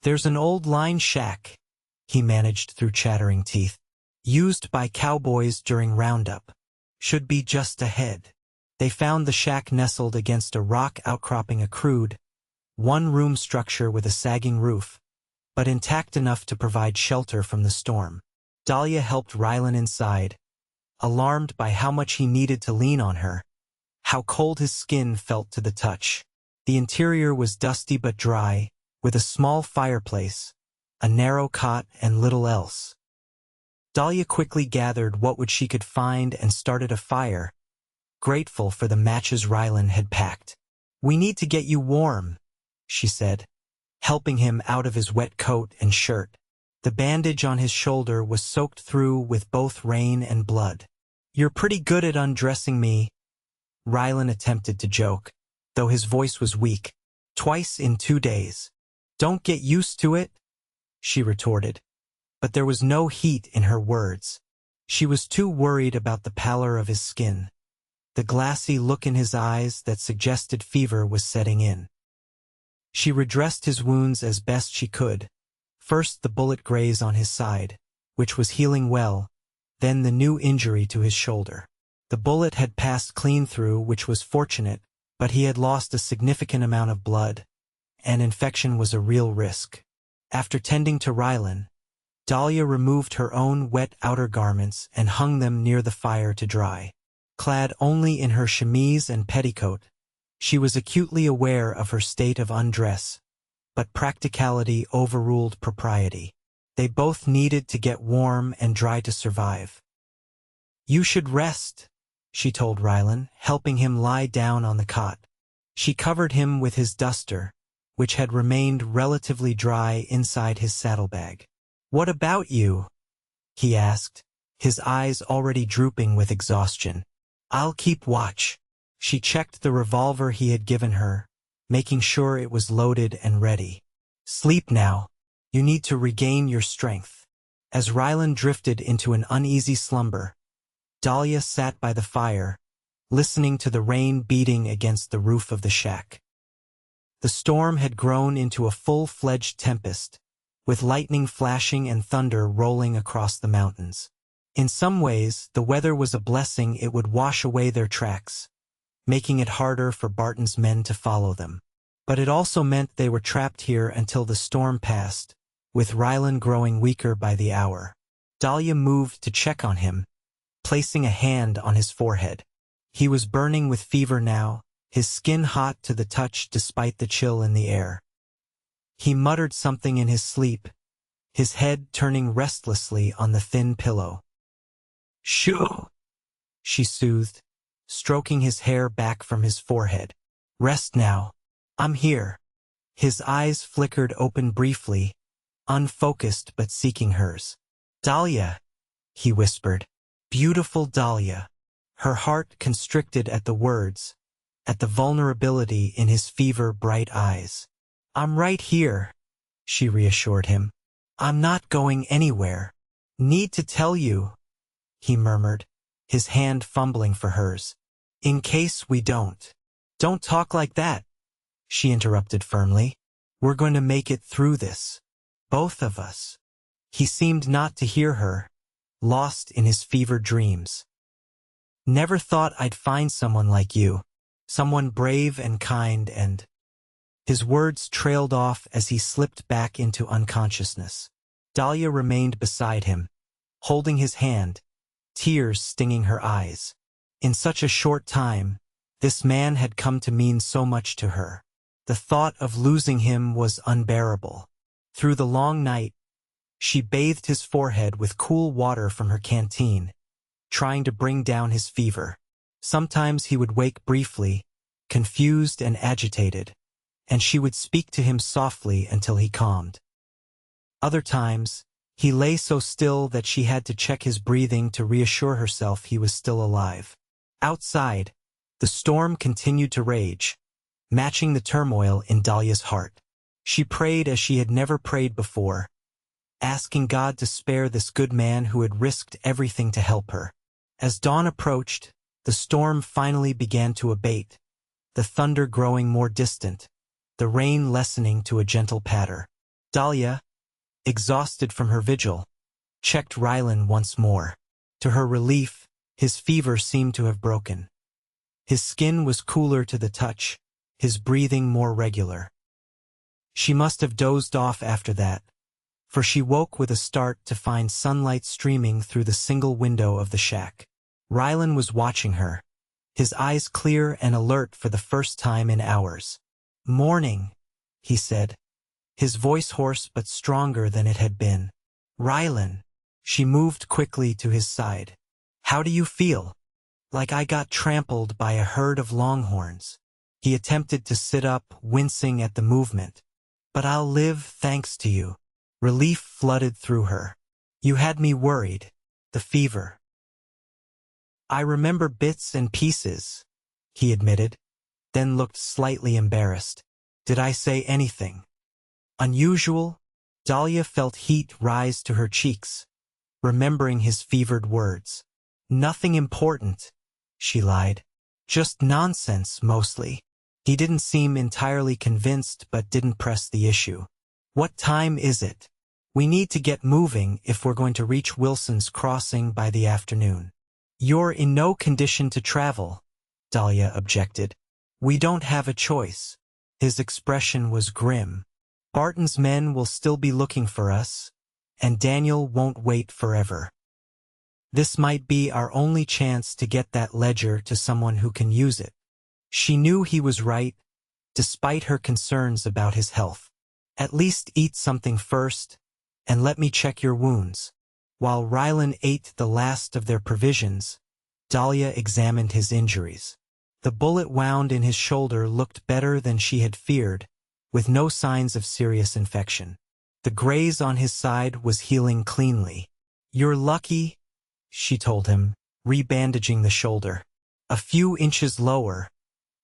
"There's an old line shack," he managed through chattering teeth, "used by cowboys during roundup. Should be just ahead." They found the shack nestled against a rock outcropping, a crude, one-room structure with a sagging roof, but intact enough to provide shelter from the storm. Dahlia helped Rylan inside, alarmed by how much he needed to lean on her, how cold his skin felt to the touch. The interior was dusty but dry, with a small fireplace, a narrow cot, and little else. Dahlia quickly gathered what she could find and started a fire, grateful for the matches Rylan had packed. "We need to get you warm," she said, helping him out of his wet coat and shirt. The bandage on his shoulder was soaked through with both rain and blood. "You're pretty good at undressing me," Rylan attempted to joke, though his voice was weak. "Twice in 2 days. Don't get used to it," she retorted, but there was no heat in her words. She was too worried about the pallor of his skin, the glassy look in his eyes that suggested fever was setting in. She redressed his wounds as best she could. First the bullet graze on his side, which was healing well, then the new injury to his shoulder. The bullet had passed clean through, which was fortunate, but he had lost a significant amount of blood, and infection was a real risk. After tending to Rylan, Dahlia removed her own wet outer garments and hung them near the fire to dry. Clad only in her chemise and petticoat, she was acutely aware of her state of undress, but practicality overruled propriety. They both needed to get warm and dry to survive. "You should rest," she told Rylan, helping him lie down on the cot. She covered him with his duster, which had remained relatively dry inside his saddlebag. "What about you?" he asked, his eyes already drooping with exhaustion. "I'll keep watch." She checked the revolver he had given her, making sure it was loaded and ready. "Sleep now. You need to regain your strength." As Rylan drifted into an uneasy slumber, Dahlia sat by the fire, listening to the rain beating against the roof of the shack. The storm had grown into a full-fledged tempest, with lightning flashing and thunder rolling across the mountains. In some ways, the weather was a blessing. It would wash away their tracks, making it harder for Barton's men to follow them. But it also meant they were trapped here until the storm passed, with Rylan growing weaker by the hour. Dahlia moved to check on him, placing a hand on his forehead. He was burning with fever now, his skin hot to the touch despite the chill in the air. He muttered something in his sleep, his head turning restlessly on the thin pillow. "Shoo," she soothed, stroking his hair back from his forehead. "Rest now. I'm here." His eyes flickered open briefly, unfocused but seeking hers. "Dahlia," he whispered. "Beautiful Dahlia." Her heart constricted at the words, at the vulnerability in his fever-bright eyes. "I'm right here," she reassured him. "I'm not going anywhere." "Need to tell you," he murmured, his hand fumbling for hers. "In case we don't." "Don't talk like that," she interrupted firmly. "We're going to make it through this. Both of us." He seemed not to hear her, lost in his fevered dreams. "Never thought I'd find someone like you. Someone brave and kind and—" His words trailed off as he slipped back into unconsciousness. Dahlia remained beside him, holding his hand, tears stinging her eyes. In such a short time, this man had come to mean so much to her. The thought of losing him was unbearable. Through the long night, she bathed his forehead with cool water from her canteen, trying to bring down his fever. Sometimes he would wake briefly, confused and agitated, and she would speak to him softly until he calmed. Other times, he lay so still that she had to check his breathing to reassure herself he was still alive. Outside, the storm continued to rage, matching the turmoil in Dahlia's heart. She prayed as she had never prayed before, asking God to spare this good man who had risked everything to help her. As dawn approached, the storm finally began to abate, the thunder growing more distant, the rain lessening to a gentle patter. Dahlia, exhausted from her vigil, checked Rylan once more. To her relief, his fever seemed to have broken. His skin was cooler to the touch, his breathing more regular. She must have dozed off after that, for she woke with a start to find sunlight streaming through the single window of the shack. Rylan was watching her, his eyes clear and alert for the first time in hours. "Morning," he said, his voice hoarse but stronger than it had been. "Rylan." She moved quickly to his side. "How do you feel?" "Like I got trampled by a herd of longhorns." He attempted to sit up, wincing at the movement. "But I'll live thanks to you." Relief flooded through her. "You had me worried. The fever." "I remember bits and pieces," he admitted, then looked slightly embarrassed. "Did I say anything unusual?" Dahlia felt heat rise to her cheeks, remembering his fevered words. Nothing important, she lied. Just nonsense, mostly. He didn't seem entirely convinced but didn't press the issue. What time is it? We need to get moving if we're going to reach Wilson's Crossing by the afternoon. You're in no condition to travel, Dahlia objected. We don't have a choice. His expression was grim. Barton's men will still be looking for us, and Daniel won't wait forever. This might be our only chance to get that ledger to someone who can use it. She knew he was right, despite her concerns about his health. At least eat something first, and let me check your wounds. While Rylan ate the last of their provisions, Dahlia examined his injuries. The bullet wound in his shoulder looked better than she had feared, with no signs of serious infection. The graze on his side was healing cleanly. You're lucky, she told him, rebandaging the shoulder. A few inches lower,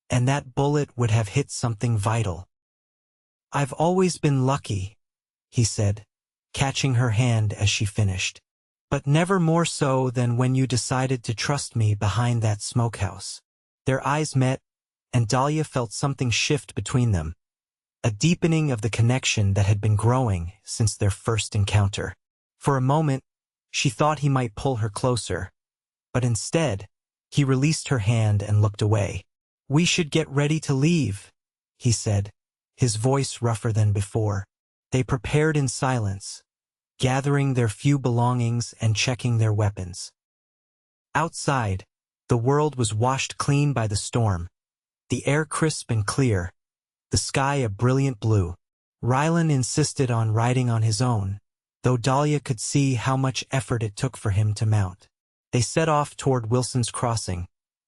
and that bullet would have hit something vital. I've always been lucky, he said, catching her hand as she finished. But never more so than when you decided to trust me behind that smokehouse. Their eyes met, and Dahlia felt something shift between them, a deepening of the connection that had been growing since their first encounter. For a moment, she thought he might pull her closer, but instead, he released her hand and looked away. We should get ready to leave, he said, his voice rougher than before. They prepared in silence, gathering their few belongings and checking their weapons. Outside, the world was washed clean by the storm, the air crisp and clear, the sky a brilliant blue. Rylan insisted on riding on his own, though Dahlia could see how much effort it took for him to mount. They set off toward Wilson's Crossing,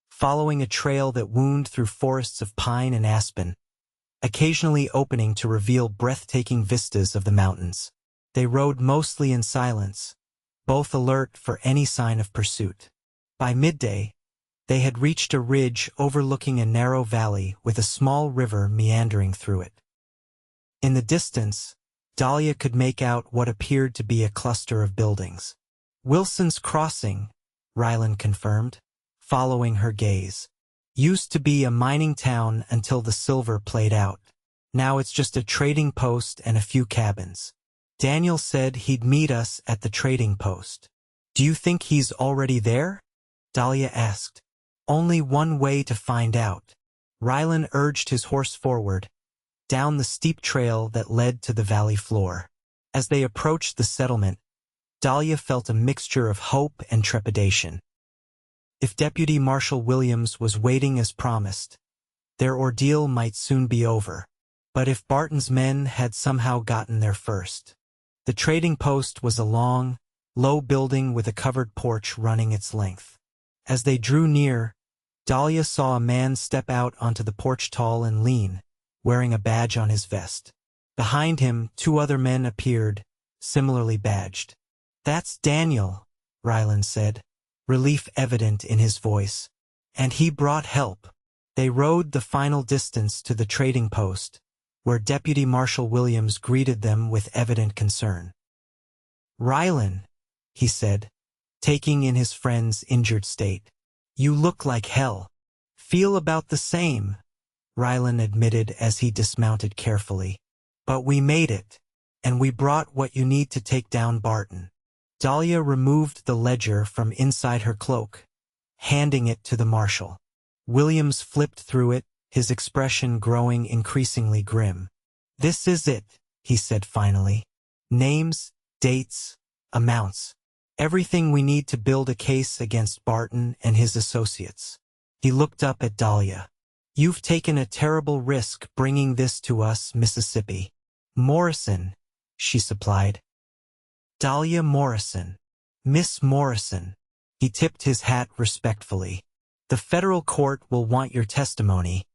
following a trail that wound through forests of pine and aspen, occasionally opening to reveal breathtaking vistas of the mountains. They rode mostly in silence, both alert for any sign of pursuit. By midday, they had reached a ridge overlooking a narrow valley with a small river meandering through it. In the distance, Dahlia could make out what appeared to be a cluster of buildings. Wilson's Crossing, Rylan confirmed, following her gaze. Used to be a mining town until the silver played out. Now it's just a trading post and a few cabins. Daniel said he'd meet us at the trading post. Do you think he's already there? Dahlia asked. Only one way to find out. Rylan urged his horse forward, down the steep trail that led to the valley floor. As they approached the settlement, Dahlia felt a mixture of hope and trepidation. If Deputy Marshal Williams was waiting as promised, their ordeal might soon be over. But if Barton's men had somehow gotten there first. The trading post was a long, low building with a covered porch running its length. As they drew near, Dahlia saw a man step out onto the porch, tall and lean, wearing a badge on his vest. Behind him, two other men appeared, similarly badged. That's Daniel, Rylan said, relief evident in his voice. And he brought help. They rode the final distance to the trading post, where Deputy Marshal Williams greeted them with evident concern. Rylan, he said, taking in his friend's injured state. You look like hell. Feel about the same, Rylan admitted as he dismounted carefully. But we made it, and we brought what you need to take down Barton. Dahlia removed the ledger from inside her cloak, handing it to the marshal. Williams flipped through it, his expression growing increasingly grim. This is it, he said finally. Names, dates, amounts. Everything we need to build a case against Barton and his associates. He looked up at Dahlia. You've taken a terrible risk bringing this to us, Mississippi. Morrison, she supplied. Dahlia Morrison. Miss Morrison. He tipped his hat respectfully. The federal court will want your testimony,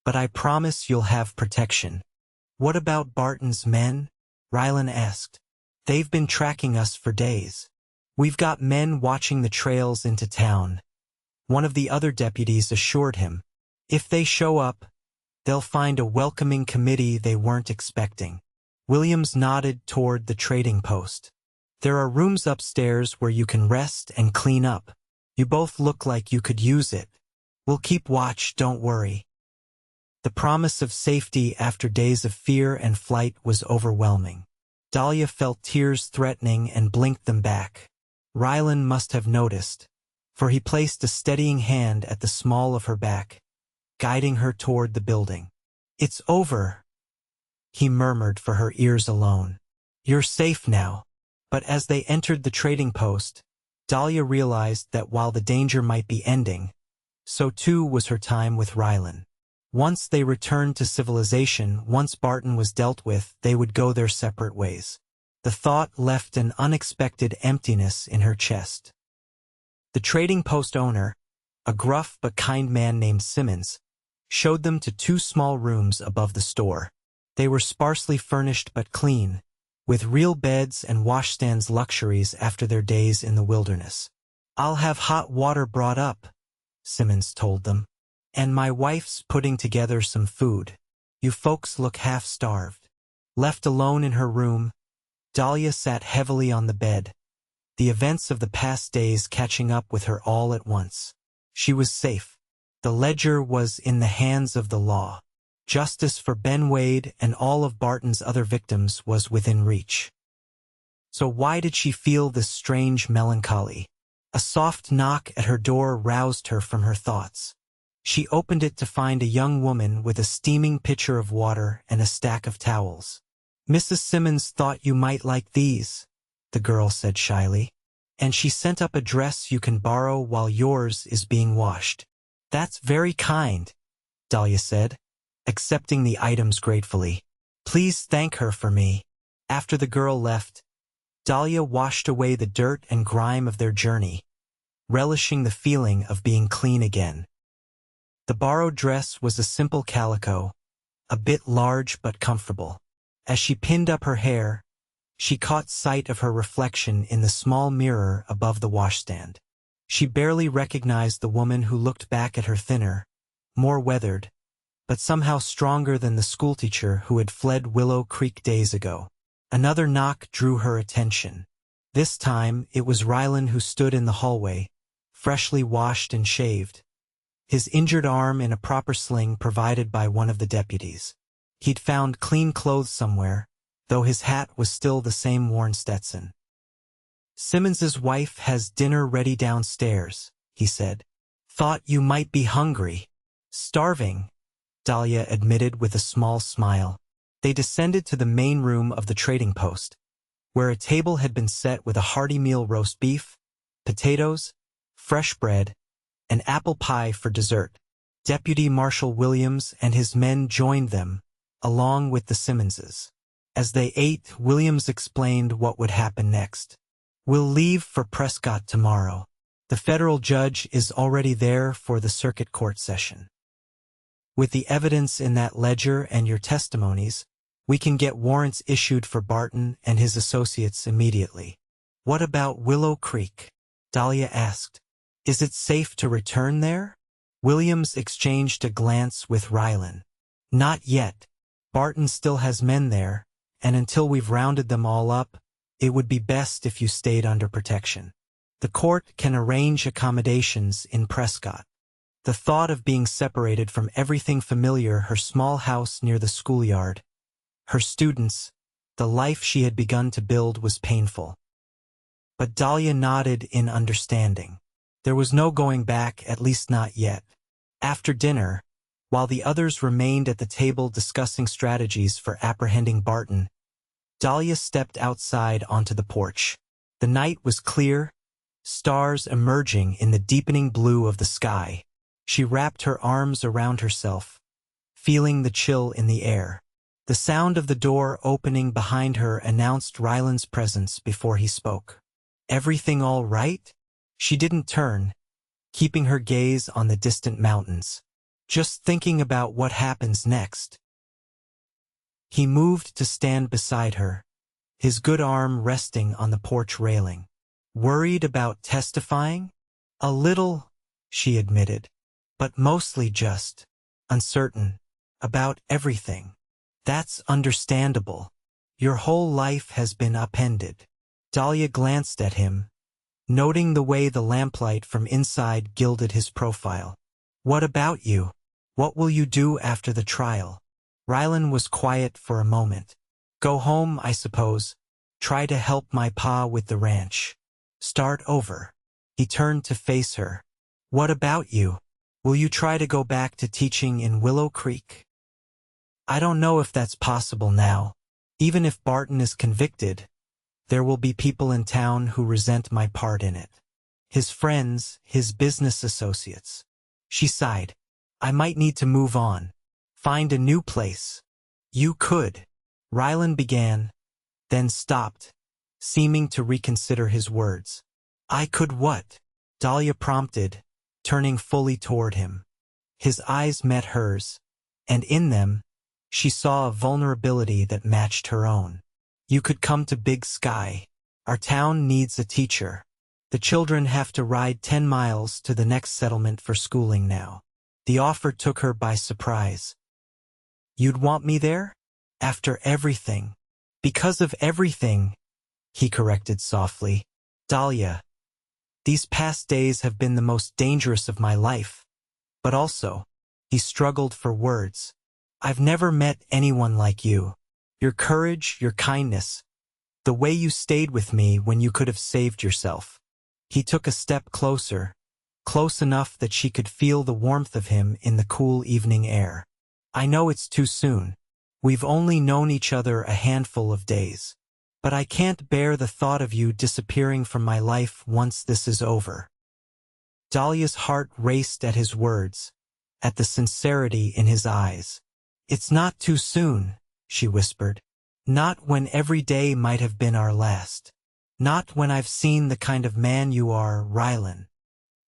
but I promise you'll have protection. What about Barton's men? Rylan asked. They've been tracking us for days. We've got men watching the trails into town. One of the other deputies assured him. If they show up, they'll find a welcoming committee they weren't expecting. Williams nodded toward the trading post. There are rooms upstairs where you can rest and clean up. You both look like you could use it. We'll keep watch, don't worry." The promise of safety after days of fear and flight was overwhelming. Dahlia felt tears threatening and blinked them back. Rylan must have noticed, for he placed a steadying hand at the small of her back, guiding her toward the building. "It's over," he murmured for her ears alone. "You're safe now." But as they entered the trading post, Dahlia realized that while the danger might be ending, so too was her time with Rylan. Once they returned to civilization, once Barton was dealt with, they would go their separate ways. The thought left an unexpected emptiness in her chest. The trading post owner, a gruff but kind man named Simmons, showed them to 2 small rooms above the store. They were sparsely furnished but clean, with real beds and washstands, luxuries after their days in the wilderness. "I'll have hot water brought up," Simmons told them. "And my wife's putting together some food. You folks look half-starved." Left alone in her room, Dahlia sat heavily on the bed, the events of the past days catching up with her all at once. She was safe. The ledger was in the hands of the law. Justice for Ben Wade and all of Barton's other victims was within reach. So why did she feel this strange melancholy? A soft knock at her door roused her from her thoughts. She opened it to find a young woman with a steaming pitcher of water and a stack of towels. "Mrs. Simmons thought you might like these," the girl said shyly. "And she sent up a dress you can borrow while yours is being washed." "That's very kind," Dahlia said, accepting the items gratefully. "Please thank her for me." After the girl left, Dahlia washed away the dirt and grime of their journey, relishing the feeling of being clean again. The borrowed dress was a simple calico, a bit large but comfortable. As she pinned up her hair, she caught sight of her reflection in the small mirror above the washstand. She barely recognized the woman who looked back at her thinner, more weathered, but somehow stronger than the schoolteacher who had fled Willow Creek days ago. Another knock drew her attention. This time it was Rylan who stood in the hallway, freshly washed and shaved, his injured arm in a proper sling provided by one of the deputies. He'd found clean clothes somewhere, though his hat was still the same worn Stetson. "Simmons's wife has dinner ready downstairs," he said. "Thought you might be hungry." "Starving," Dahlia admitted with a small smile. They descended to the main room of the trading post, where a table had been set with a hearty meal: roast beef, potatoes, fresh bread, and apple pie for dessert. Deputy Marshal Williams and his men joined them, along with the Simmonses. As they ate, Williams explained what would happen next. "We'll leave for Prescott tomorrow. The federal judge is already there for the circuit court session. With the evidence in that ledger and your testimonies, we can get warrants issued for Barton and his associates immediately." "What about Willow Creek?" Dahlia asked. "Is it safe to return there?" Williams exchanged a glance with Rylan. "Not yet. Barton still has men there, and until we've rounded them all up, it would be best if you stayed under protection. The court can arrange accommodations in Prescott." The thought of being separated from everything familiar, her small house near the schoolyard, her students, the life she had begun to build, was painful. But Dahlia nodded in understanding. There was no going back, at least not yet. After dinner, while the others remained at the table discussing strategies for apprehending Barton, Dahlia stepped outside onto the porch. The night was clear, stars emerging in the deepening blue of the sky. She wrapped her arms around herself, feeling the chill in the air. The sound of the door opening behind her announced Rylan's presence before he spoke. "Everything all right?" She didn't turn, keeping her gaze on the distant mountains, just thinking about what happens next. He moved to stand beside her, his good arm resting on the porch railing. "Worried about testifying?" "A little," she admitted, "but mostly just uncertain about everything." "That's understandable. Your whole life has been upended." Dahlia glanced at him, noting the way the lamplight from inside gilded his profile. "What about you? What will you do after the trial?" Rylan was quiet for a moment. "Go home, I suppose. Try to help my pa with the ranch. Start over." He turned to face her. "What about you? Will you try to go back to teaching in Willow Creek?" "I don't know if that's possible now. Even if Barton is convicted, there will be people in town who resent my part in it. His friends, his business associates." She sighed. "I might need to move on. Find a new place." "You could," Rylan began, then stopped, seeming to reconsider his words. "I could what?" Dahlia prompted, turning fully toward him. His eyes met hers, and in them, she saw a vulnerability that matched her own. "You could come to Big Sky. Our town needs a teacher. The children have to ride 10 miles to the next settlement for schooling now." The offer took her by surprise. "You'd want me there? After everything?" "Because of everything," he corrected softly. "Dahlia, these past days have been the most dangerous of my life. But also," he struggled for words, "I've never met anyone like you. Your courage, your kindness, the way you stayed with me when you could have saved yourself." He took a step closer, close enough that she could feel the warmth of him in the cool evening air. "I know it's too soon. We've only known each other a handful of days. But I can't bear the thought of you disappearing from my life once this is over." Dahlia's heart raced at his words, at the sincerity in his eyes. "It's not too soon," she whispered. "Not when every day might have been our last. Not when I've seen the kind of man you are, Rylan."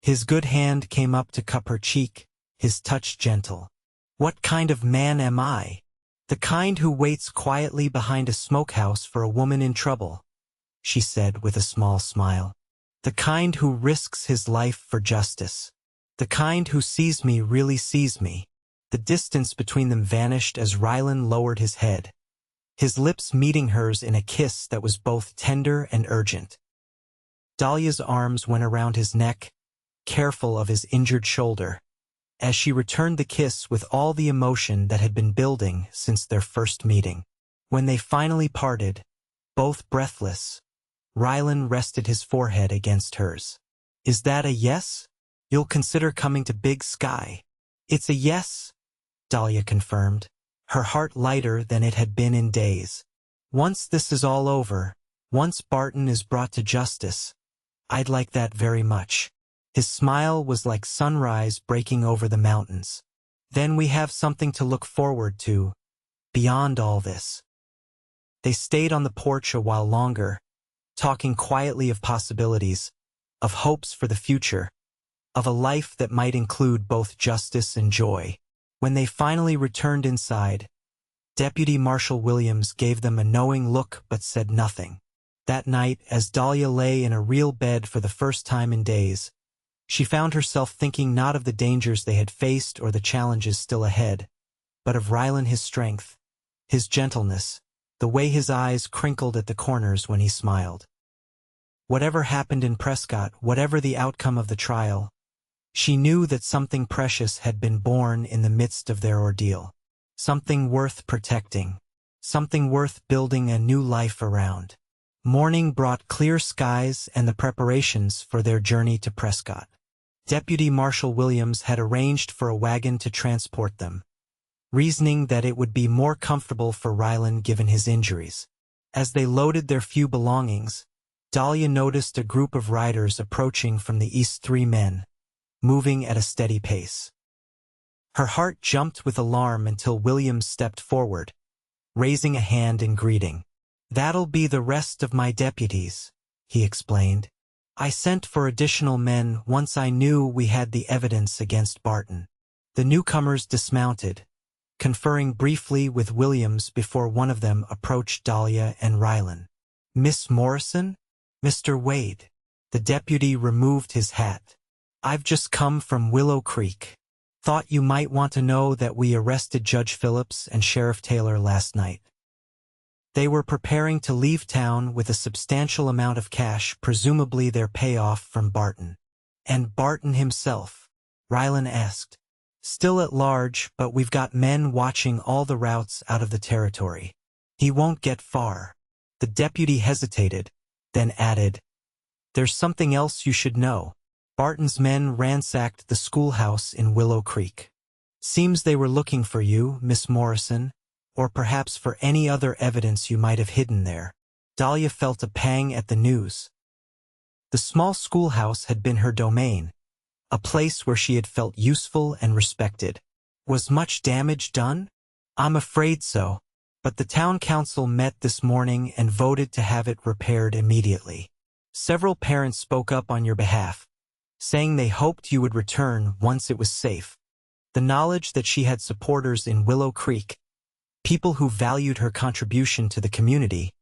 His good hand came up to cup her cheek, his touch gentle. "What kind of man am I?" "The kind who waits quietly behind a smokehouse for a woman in trouble," she said with a small smile. "The kind who risks his life for justice. The kind who sees me really sees me." The distance between them vanished as Rylan lowered his head, his lips meeting hers in a kiss that was both tender and urgent. Dahlia's arms went around his neck, careful of his injured shoulder, as she returned the kiss with all the emotion that had been building since their first meeting. When they finally parted, both breathless, Rylan rested his forehead against hers. "Is that a yes? You'll consider coming to Big Sky?" "It's a yes," Dahlia confirmed, her heart lighter than it had been in days. "Once this is all over, once Barton is brought to justice, I'd like that very much." His smile was like sunrise breaking over the mountains. "Then we have something to look forward to, beyond all this." They stayed on the porch a while longer, talking quietly of possibilities, of hopes for the future, of a life that might include both justice and joy. When they finally returned inside, Deputy Marshal Williams gave them a knowing look but said nothing. That night, as Dahlia lay in a real bed for the first time in days, she found herself thinking not of the dangers they had faced or the challenges still ahead, but of Rylan, his strength, his gentleness, the way his eyes crinkled at the corners when he smiled. Whatever happened in Prescott, whatever the outcome of the trial, she knew that something precious had been born in the midst of their ordeal, something worth protecting, something worth building a new life around. Morning brought clear skies and the preparations for their journey to Prescott. Deputy Marshal Williams had arranged for a wagon to transport them, reasoning that it would be more comfortable for Rylan given his injuries. As they loaded their few belongings, Dahlia noticed a group of riders approaching from the east, 3 men, moving at a steady pace. Her heart jumped with alarm until Williams stepped forward, raising a hand in greeting. "That'll be the rest of my deputies," he explained. "I sent for additional men once I knew we had the evidence against Barton." The newcomers dismounted, conferring briefly with Williams before one of them approached Dahlia and Rylan. "Miss Morrison? Mr. Wade." The deputy removed his hat. "I've just come from Willow Creek. Thought you might want to know that we arrested Judge Phillips and Sheriff Taylor last night." They were preparing to leave town with a substantial amount of cash, presumably their payoff from Barton. And Barton himself? Rylan asked. Still at large, but we've got men watching all the routes out of the territory. He won't get far. The deputy hesitated, then added, There's something else you should know. Barton's men ransacked the schoolhouse in Willow Creek. Seems they were looking for you, Miss Morrison, or perhaps for any other evidence you might have hidden there. Dahlia felt a pang at the news. The small schoolhouse had been her domain, a place where she had felt useful and respected. Was much damage done? I'm afraid so, but the town council met this morning and voted to have it repaired immediately. Several parents spoke up on your behalf, saying they hoped you would return once it was safe. The knowledge that she had supporters in Willow Creek, people who valued her contribution to the community,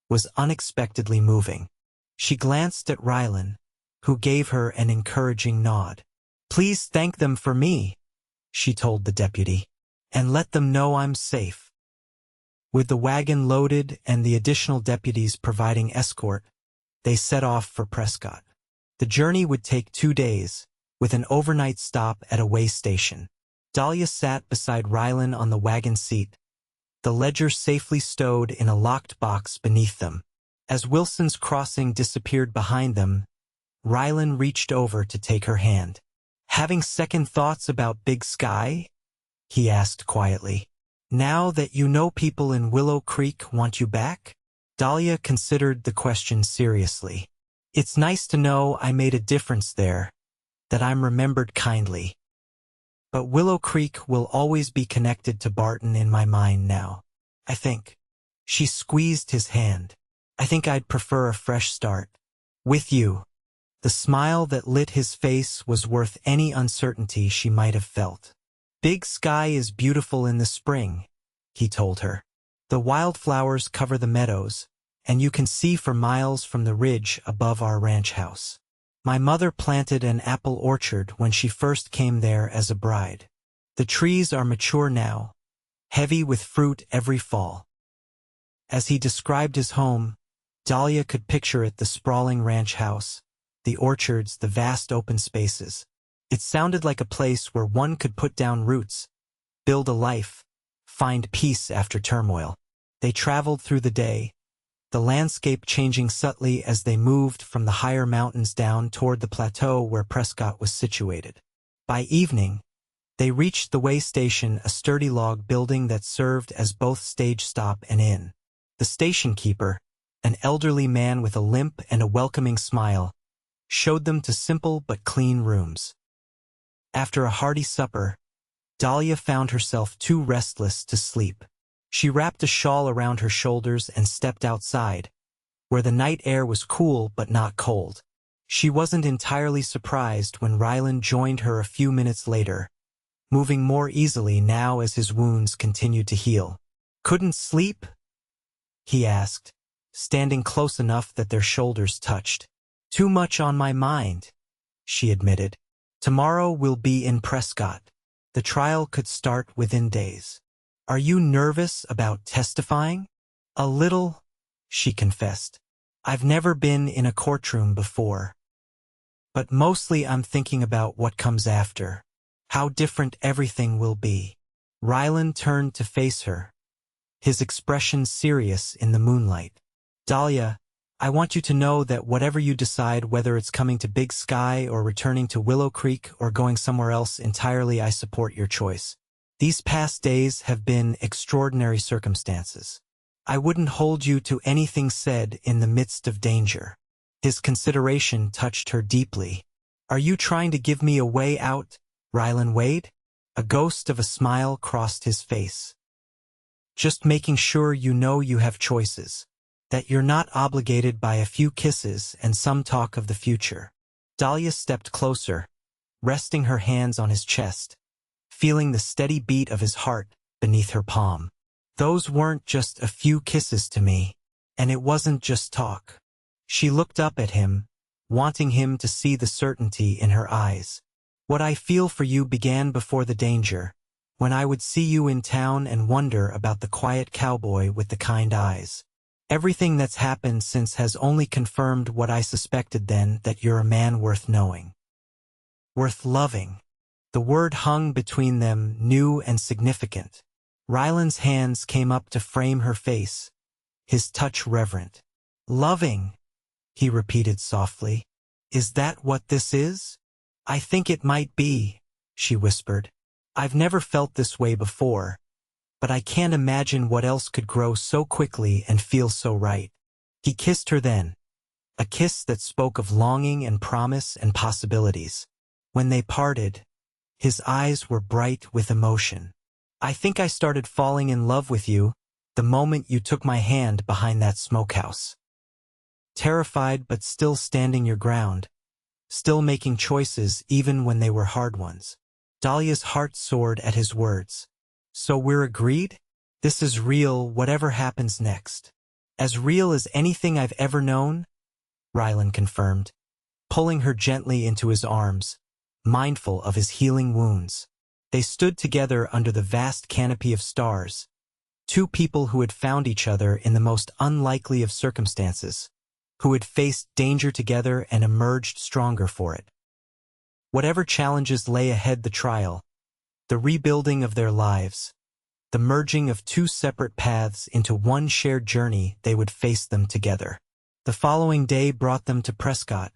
was unexpectedly moving. She glanced at Rylan, who gave her an encouraging nod. Please thank them for me, she told the deputy, and let them know I'm safe. With the wagon loaded and the additional deputies providing escort, they set off for Prescott. The journey would take 2 days, with an overnight stop at a way station. Dahlia sat beside Rylan on the wagon seat, the ledger safely stowed in a locked box beneath them. As Wilson's Crossing disappeared behind them, Rylan reached over to take her hand. Having second thoughts about Big Sky? He asked quietly. Now that you know people in Willow Creek want you back? Dahlia considered the question seriously. It's nice to know I made a difference there, that I'm remembered kindly. But Willow Creek will always be connected to Barton in my mind now, I think. She squeezed his hand. I think I'd prefer a fresh start. With you. The smile that lit his face was worth any uncertainty she might have felt. Big Sky is beautiful in the spring, he told her. The wildflowers cover the meadows, and you can see for miles from the ridge above our ranch house. My mother planted an apple orchard when she first came there as a bride. The trees are mature now, heavy with fruit every fall. As he described his home, Dahlia could picture it: the sprawling ranch house, the orchards, the vast open spaces. It sounded like a place where one could put down roots, build a life, find peace after turmoil. They traveled through the day, the landscape changing subtly as they moved from the higher mountains down toward the plateau where Prescott was situated. By evening, they reached the way station, a sturdy log building that served as both stage stop and inn. The station keeper, an elderly man with a limp and a welcoming smile, showed them to simple but clean rooms. After a hearty supper, Dahlia found herself too restless to sleep. She wrapped a shawl around her shoulders and stepped outside, where the night air was cool but not cold. She wasn't entirely surprised when Rylan joined her a few minutes later, moving more easily now as his wounds continued to heal. Couldn't sleep? He asked, standing close enough that their shoulders touched. Too much on my mind, she admitted. Tomorrow we'll be in Prescott. The trial could start within days. Are you nervous about testifying? A little, she confessed. I've never been in a courtroom before. But mostly I'm thinking about what comes after, how different everything will be. Rylan turned to face her, his expression serious in the moonlight. Dahlia, I want you to know that whatever you decide, whether it's coming to Big Sky or returning to Willow Creek or going somewhere else entirely, I support your choice. These past days have been extraordinary circumstances. I wouldn't hold you to anything said in the midst of danger. His consideration touched her deeply. Are you trying to give me a way out, Rylan Wade? A ghost of a smile crossed his face. Just making sure you know you have choices, that you're not obligated by a few kisses and some talk of the future. Dahlia stepped closer, resting her hands on his chest, feeling the steady beat of his heart beneath her palm. Those weren't just a few kisses to me, and it wasn't just talk. She looked up at him, wanting him to see the certainty in her eyes. What I feel for you began before the danger, when I would see you in town and wonder about the quiet cowboy with the kind eyes. Everything that's happened since has only confirmed what I suspected then, that you're a man worth knowing. Worth loving. The word hung between them, new and significant. Rylan's hands came up to frame her face, his touch reverent. Loving, he repeated softly. Is that what this is? I think it might be, she whispered. I've never felt this way before, but I can't imagine what else could grow so quickly and feel so right. He kissed her then, a kiss that spoke of longing and promise and possibilities. When they parted, his eyes were bright with emotion. I think I started falling in love with you the moment you took my hand behind that smokehouse. Terrified but still standing your ground, still making choices even when they were hard ones. Dahlia's heart soared at his words. So we're agreed? This is real, whatever happens next. As real as anything I've ever known? Rylan confirmed, pulling her gently into his arms, mindful of his healing wounds. They stood together under the vast canopy of stars, two people who had found each other in the most unlikely of circumstances, who had faced danger together and emerged stronger for it. Whatever challenges lay ahead, the trial, the rebuilding of their lives, the merging of two separate paths into one shared journey, they would face them together. The following day brought them to Prescott,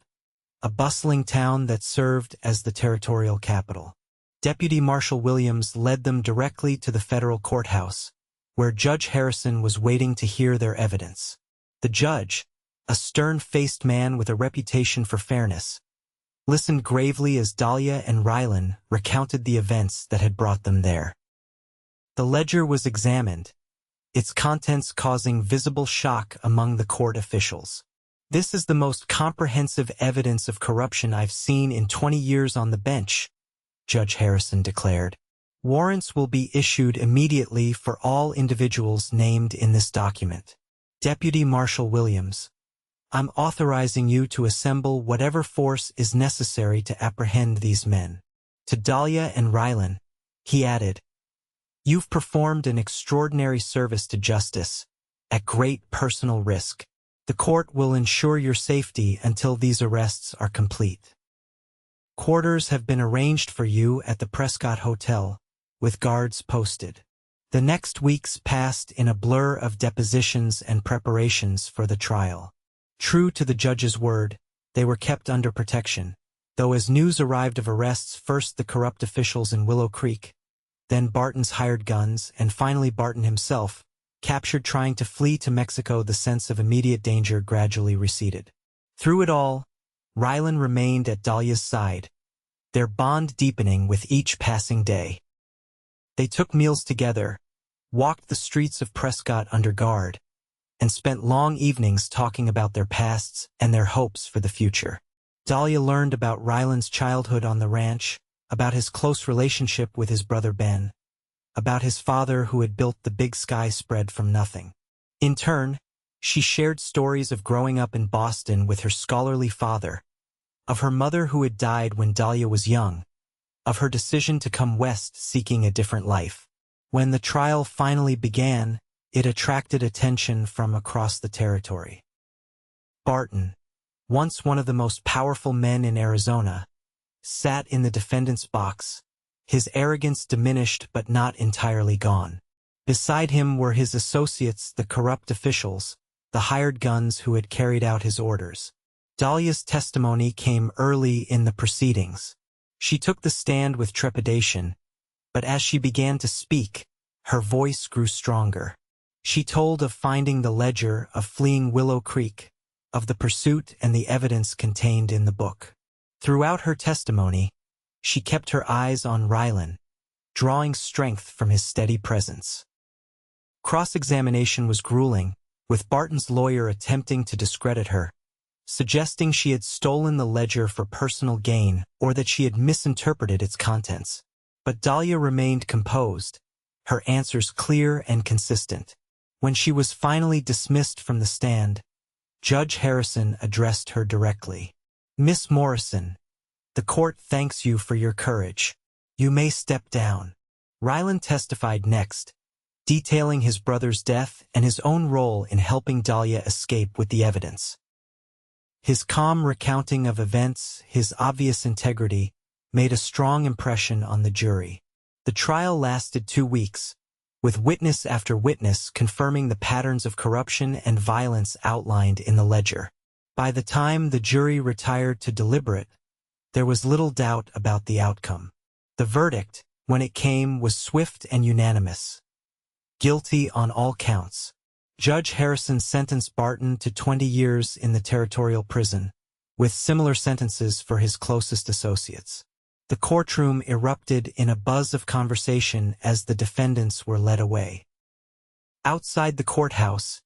a bustling town that served as the territorial capital. Deputy Marshal Williams led them directly to the federal courthouse, where Judge Harrison was waiting to hear their evidence. The judge, a stern-faced man with a reputation for fairness, listened gravely as Dahlia and Rylan recounted the events that had brought them there. The ledger was examined, its contents causing visible shock among the court officials. This is the most comprehensive evidence of corruption I've seen in 20 years on the bench, Judge Harrison declared. Warrants will be issued immediately for all individuals named in this document. Deputy Marshal Williams, I'm authorizing you to assemble whatever force is necessary to apprehend these men. To Dahlia and Rylan, he added, you've performed an extraordinary service to justice, at great personal risk. The court will ensure your safety until these arrests are complete. Quarters have been arranged for you at the Prescott Hotel, with guards posted. The next weeks passed in a blur of depositions and preparations for the trial. True to the judge's word, they were kept under protection, though as news arrived of arrests, first the corrupt officials in Willow Creek, then Barton's hired guns, and finally Barton himself, captured trying to flee to Mexico, the sense of immediate danger gradually receded. Through it all, Rylan remained at Dahlia's side, their bond deepening with each passing day. They took meals together, walked the streets of Prescott under guard, and spent long evenings talking about their pasts and their hopes for the future. Dahlia learned about Rylan's childhood on the ranch, about his close relationship with his brother Ben, about his father who had built the Big Sky Spread from nothing. In turn, she shared stories of growing up in Boston with her scholarly father, of her mother who had died when Dahlia was young, of her decision to come west seeking a different life. When the trial finally began, it attracted attention from across the territory. Barton, once one of the most powerful men in Arizona, sat in the defendant's box, his arrogance diminished but not entirely gone. Beside him were his associates, the corrupt officials, the hired guns who had carried out his orders. Dahlia's testimony came early in the proceedings. She took the stand with trepidation, but as she began to speak, her voice grew stronger. She told of finding the ledger, of fleeing Willow Creek, of the pursuit and the evidence contained in the book. Throughout her testimony, she kept her eyes on Rylan, drawing strength from his steady presence. Cross-examination was grueling, with Barton's lawyer attempting to discredit her, suggesting she had stolen the ledger for personal gain or that she had misinterpreted its contents. But Dahlia remained composed, her answers clear and consistent. When she was finally dismissed from the stand, Judge Harrison addressed her directly. Miss Morrison, the court thanks you for your courage. You may step down. Rylan testified next, detailing his brother's death and his own role in helping Dahlia escape with the evidence. His calm recounting of events, his obvious integrity, made a strong impression on the jury. The trial lasted 2 weeks, with witness after witness confirming the patterns of corruption and violence outlined in the ledger. By the time the jury retired to deliberate, there was little doubt about the outcome. The verdict, when it came, was swift and unanimous. Guilty on all counts. Judge Harrison sentenced Barton to 20 years in the territorial prison, with similar sentences for his closest associates. The courtroom erupted in a buzz of conversation as the defendants were led away. Outside the courthouse,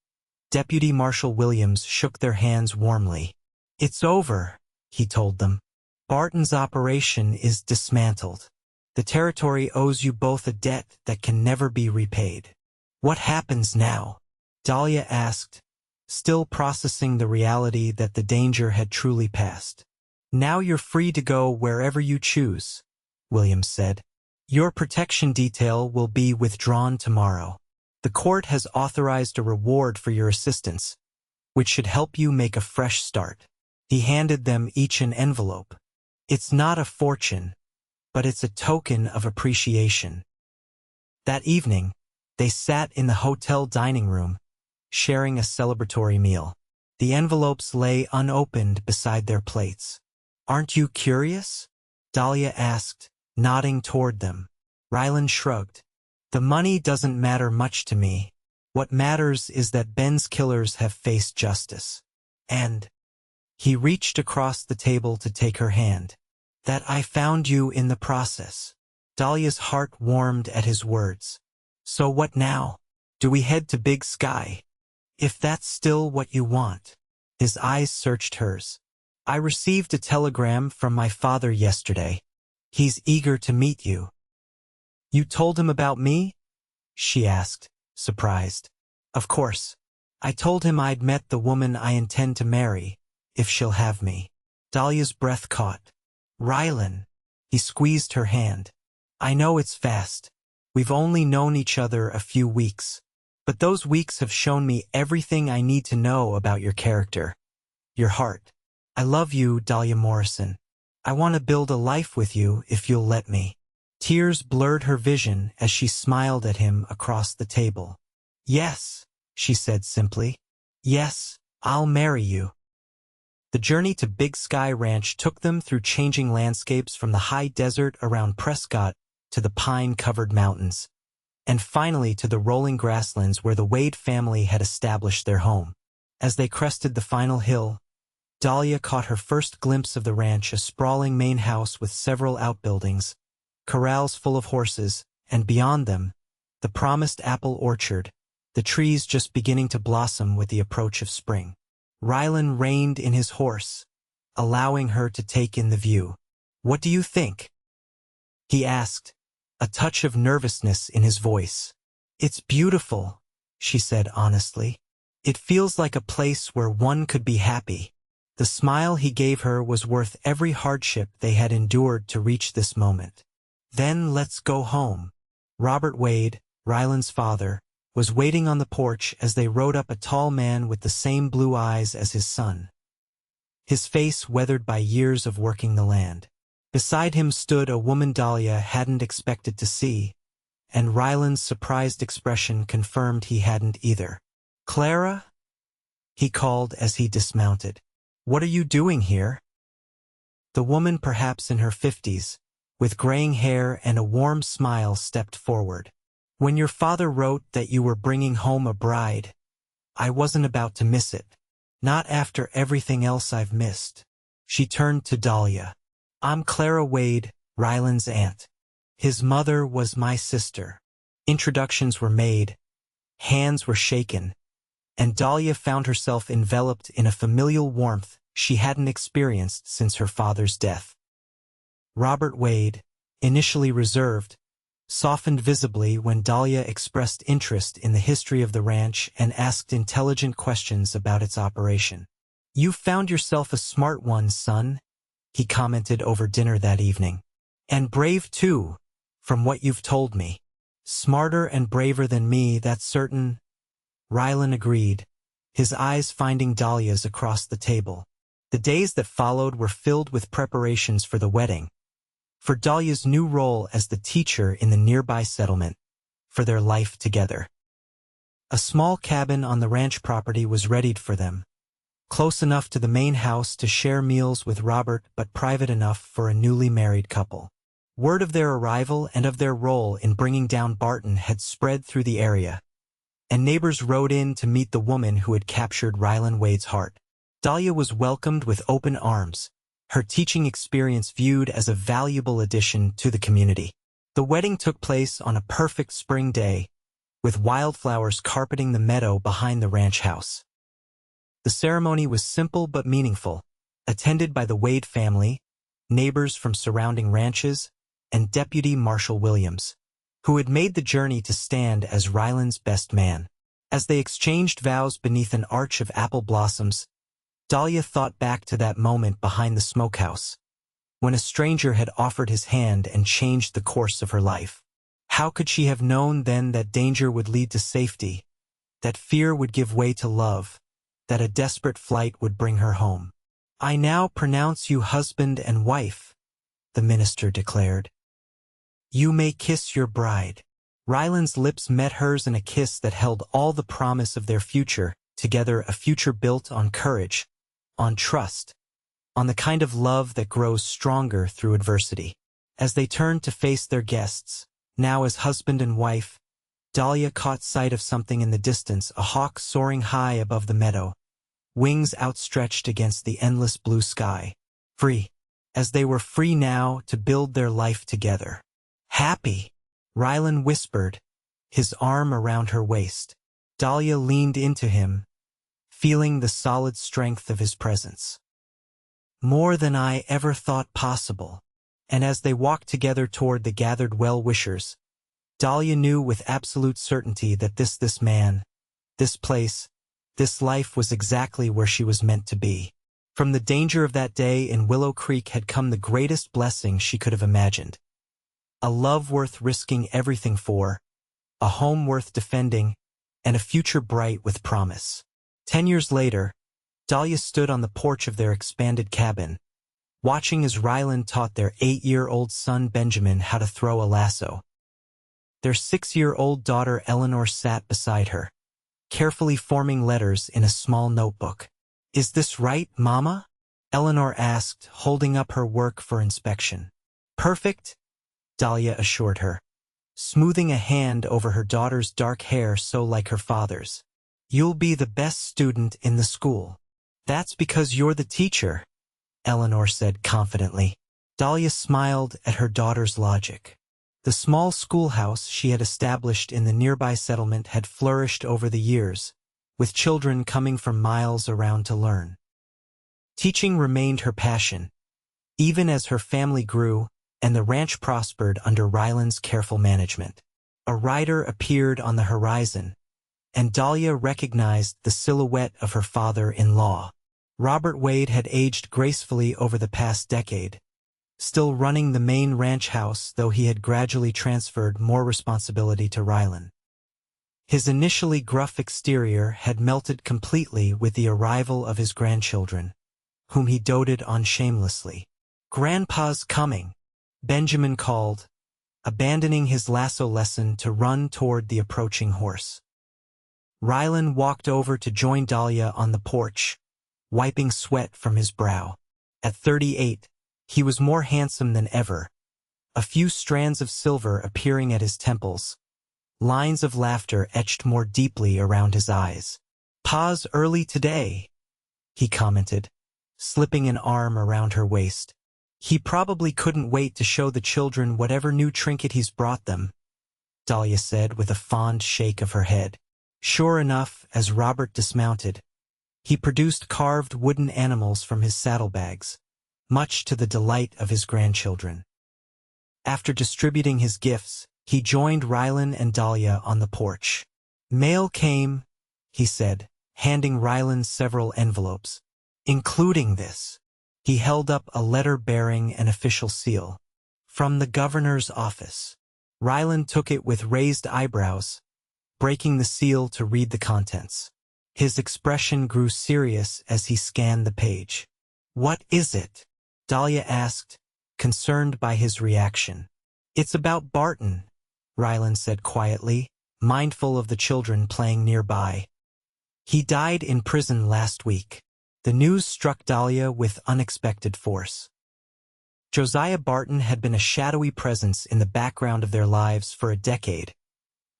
Deputy Marshal Williams shook their hands warmly. "It's over," he told them. "Barton's operation is dismantled. The territory owes you both a debt that can never be repaid." "What happens now?" Dahlia asked, still processing the reality that the danger had truly passed. "Now you're free to go wherever you choose," Williams said. "Your protection detail will be withdrawn tomorrow. The court has authorized a reward for your assistance, which should help you make a fresh start." He handed them each an envelope. "It's not a fortune, but it's a token of appreciation." That evening, they sat in the hotel dining room, sharing a celebratory meal. The envelopes lay unopened beside their plates. "Aren't you curious?" Dahlia asked, nodding toward them. Rylan shrugged. "The money doesn't matter much to me. What matters is that Ben's killers have faced justice. And—" he reached across the table to take her hand, "that I found you in the process." Dahlia's heart warmed at his words. "So what now? Do we head to Big Sky? If that's still what you want." His eyes searched hers. "I received a telegram from my father yesterday. He's eager to meet you." "You told him about me?" she asked, surprised. "Of course. I told him I'd met the woman I intend to marry, if she'll have me." Dahlia's breath caught. "Rylan." He squeezed her hand. "I know it's fast. We've only known each other a few weeks. But those weeks have shown me everything I need to know about your character. Your heart. I love you, Dahlia Morrison. I want to build a life with you if you'll let me." Tears blurred her vision as she smiled at him across the table. "Yes," she said simply. "Yes, I'll marry you." The journey to Big Sky Ranch took them through changing landscapes from the high desert around Prescott to the pine-covered mountains, and finally to the rolling grasslands where the Wade family had established their home. As they crested the final hill, Dahlia caught her first glimpse of the ranch, a sprawling main house with several outbuildings, corrals full of horses, and beyond them, the promised apple orchard, the trees just beginning to blossom with the approach of spring. Rylan reined in his horse, allowing her to take in the view. "What do you think?" he asked, a touch of nervousness in his voice. "It's beautiful," she said honestly. "It feels like a place where one could be happy." The smile he gave her was worth every hardship they had endured to reach this moment. "Then let's go home." Robert Wade, Rylan's father, was waiting on the porch as they rode up, a tall man with the same blue eyes as his son, his face weathered by years of working the land. Beside him stood a woman Dahlia hadn't expected to see, and Rylan's surprised expression confirmed he hadn't either. "Clara?" he called as he dismounted. "What are you doing here?" The woman, perhaps in her 50s, with graying hair and a warm smile, stepped forward. "When your father wrote that you were bringing home a bride, I wasn't about to miss it. Not after everything else I've missed." She turned to Dahlia. "I'm Clara Wade, Rylan's aunt. His mother was my sister." Introductions were made, hands were shaken, and Dahlia found herself enveloped in a familial warmth she hadn't experienced since her father's death. Robert Wade, initially reserved, softened visibly when Dahlia expressed interest in the history of the ranch and asked intelligent questions about its operation. "You've found yourself a smart one, son," he commented over dinner that evening. "And brave too, from what you've told me." Smarter and braver than me, that's certain, Rylan agreed, his eyes finding Dahlia's across the table. The days that followed were filled with preparations for the wedding, for Dahlia's new role as the teacher in the nearby settlement, for their life together. A small cabin on the ranch property was readied for them, close enough to the main house to share meals with Robert but private enough for a newly married couple. Word of their arrival and of their role in bringing down Barton had spread through the area, and neighbors rode in to meet the woman who had captured Rylan Wade's heart. Dahlia was welcomed with open arms, her teaching experience viewed as a valuable addition to the community. The wedding took place on a perfect spring day, with wildflowers carpeting the meadow behind the ranch house. The ceremony was simple but meaningful, attended by the Wade family, neighbors from surrounding ranches, and Deputy Marshal Williams, who had made the journey to stand as Rylan's best man. As they exchanged vows beneath an arch of apple blossoms, Dahlia thought back to that moment behind the smokehouse, when a stranger had offered his hand and changed the course of her life. How could she have known then that danger would lead to safety, that fear would give way to love, that a desperate flight would bring her home? "I now pronounce you husband and wife," the minister declared. "You may kiss your bride." Rylan's lips met hers in a kiss that held all the promise of their future, together, a future built on courage, on trust, on the kind of love that grows stronger through adversity. As they turned to face their guests, now as husband and wife, Dahlia caught sight of something in the distance, a hawk soaring high above the meadow, wings outstretched against the endless blue sky. Free, as they were free now to build their life together. "Happy," Rylan whispered, his arm around her waist. Dahlia leaned into him, feeling the solid strength of his presence. "More than I ever thought possible." And as they walked together toward the gathered well-wishers, Dahlia knew with absolute certainty that this man, this place, this life was exactly where she was meant to be. From the danger of that day in Willow Creek had come the greatest blessing she could have imagined. A love worth risking everything for, a home worth defending, and a future bright with promise. 10 years later, Dahlia stood on the porch of their expanded cabin, watching as Rylan taught their 8-year-old son Benjamin how to throw a lasso. Their 6-year-old daughter Eleanor sat beside her, carefully forming letters in a small notebook. "Is this right, Mama?" Eleanor asked, holding up her work for inspection. "Perfect," Dahlia assured her, smoothing a hand over her daughter's dark hair so like her father's. "You'll be the best student in the school." "That's because you're the teacher," Eleanor said confidently. Dahlia smiled at her daughter's logic. The small schoolhouse she had established in the nearby settlement had flourished over the years, with children coming from miles around to learn. Teaching remained her passion, even as her family grew and the ranch prospered under Rylan's careful management. A rider appeared on the horizon, and Dahlia recognized the silhouette of her father-in-law. Robert Wade had aged gracefully over the past decade, still running the main ranch house, though he had gradually transferred more responsibility to Rylan. His initially gruff exterior had melted completely with the arrival of his grandchildren, whom he doted on shamelessly. "Grandpa's coming," Benjamin called, abandoning his lasso lesson to run toward the approaching horse. Rylan walked over to join Dahlia on the porch, wiping sweat from his brow. At 38, he was more handsome than ever, a few strands of silver appearing at his temples, lines of laughter etched more deeply around his eyes. "Pa's early today," he commented, slipping an arm around her waist. "He probably couldn't wait to show the children whatever new trinket he's brought them," Dahlia said with a fond shake of her head. Sure enough, as Robert dismounted, he produced carved wooden animals from his saddlebags, much to the delight of his grandchildren. After distributing his gifts, he joined Rylan and Dahlia on the porch. "Mail came," he said, handing Rylan several envelopes. "Including this." He held up a letter bearing an official seal. "From the governor's office." Rylan took it with raised eyebrows, breaking the seal to read the contents. His expression grew serious as he scanned the page. "What is it?" Dahlia asked, concerned by his reaction. "It's about Barton," Rylan said quietly, mindful of the children playing nearby. "He died in prison last week." The news struck Dahlia with unexpected force. Josiah Barton had been a shadowy presence in the background of their lives for a decade,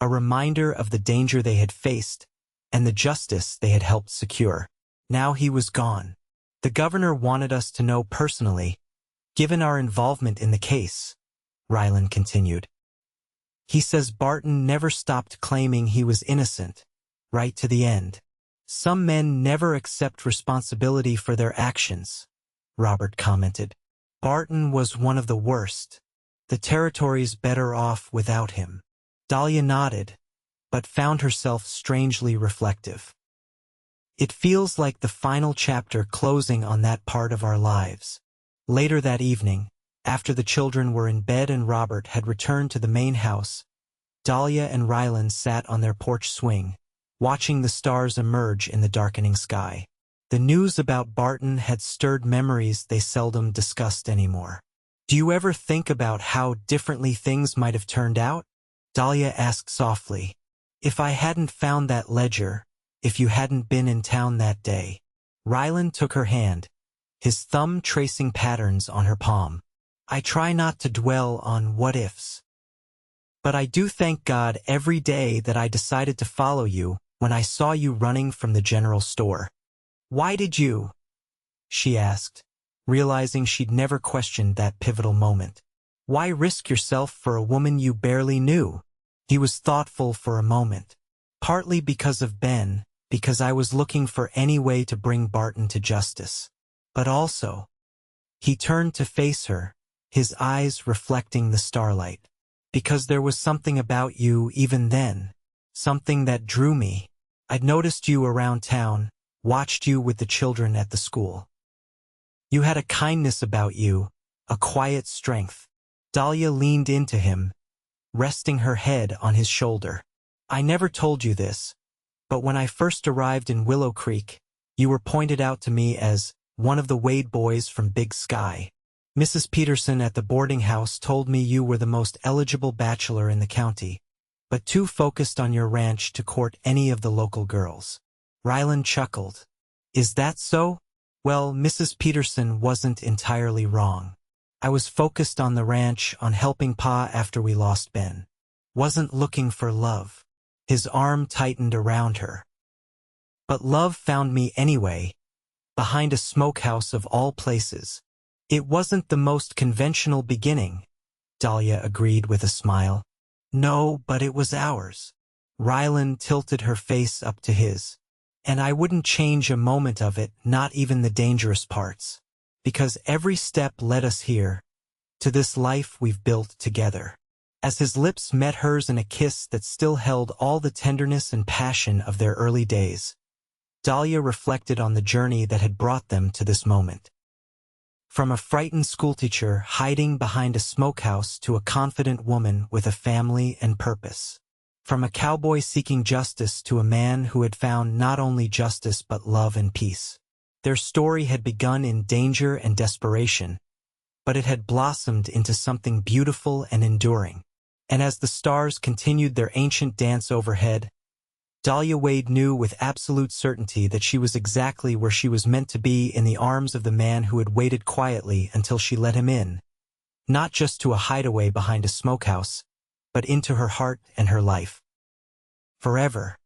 a reminder of the danger they had faced and the justice they had helped secure. Now he was gone. "The governor wanted us to know personally, given our involvement in the case," Rylan continued. "He says Barton never stopped claiming he was innocent, right to the end. Some men never accept responsibility for their actions," Robert commented. "Barton was one of the worst. The territory's better off without him." Dahlia nodded, but found herself strangely reflective. "It feels like the final chapter closing on that part of our lives." Later that evening, after the children were in bed and Robert had returned to the main house, Dahlia and Rylan sat on their porch swing, watching the stars emerge in the darkening sky. The news about Barton had stirred memories they seldom discussed anymore. "Do you ever think about how differently things might have turned out?" Dahlia asked softly. "If I hadn't found that ledger, if you hadn't been in town that day." Rylan took her hand, his thumb tracing patterns on her palm. "I try not to dwell on what-ifs. But I do thank God every day that I decided to follow you when I saw you running from the general store." "Why did you?" she asked, realizing she'd never questioned that pivotal moment. "Why risk yourself for a woman you barely knew?" He was thoughtful for a moment. "Partly because of Ben, because I was looking for any way to bring Barton to justice. But also," he turned to face her, his eyes reflecting the starlight, "because there was something about you even then, something that drew me. I'd noticed you around town, watched you with the children at the school. You had a kindness about you, a quiet strength." Dahlia leaned into him, resting her head on his shoulder. "I never told you this, but when I first arrived in Willow Creek, you were pointed out to me as one of the Wade boys from Big Sky. Mrs. Peterson at the boarding house told me you were the most eligible bachelor in the county, but too focused on your ranch to court any of the local girls." Rylan chuckled. "Is that so? Well, Mrs. Peterson wasn't entirely wrong. I was focused on the ranch, on helping Pa after we lost Ben. Wasn't looking for love." His arm tightened around her. "But love found me anyway, behind a smokehouse of all places." "It wasn't the most conventional beginning," Dahlia agreed with a smile. "No, but it was ours." Rylan tilted her face up to his. "And I wouldn't change a moment of it, not even the dangerous parts. Because every step led us here, to this life we've built together." As his lips met hers in a kiss that still held all the tenderness and passion of their early days, Dahlia reflected on the journey that had brought them to this moment. From a frightened schoolteacher hiding behind a smokehouse to a confident woman with a family and purpose. From a cowboy seeking justice to a man who had found not only justice but love and peace. Their story had begun in danger and desperation, but it had blossomed into something beautiful and enduring. And as the stars continued their ancient dance overhead, Dahlia Wade knew with absolute certainty that she was exactly where she was meant to be, in the arms of the man who had waited quietly until she let him in, not just to a hideaway behind a smokehouse, but into her heart and her life. Forever.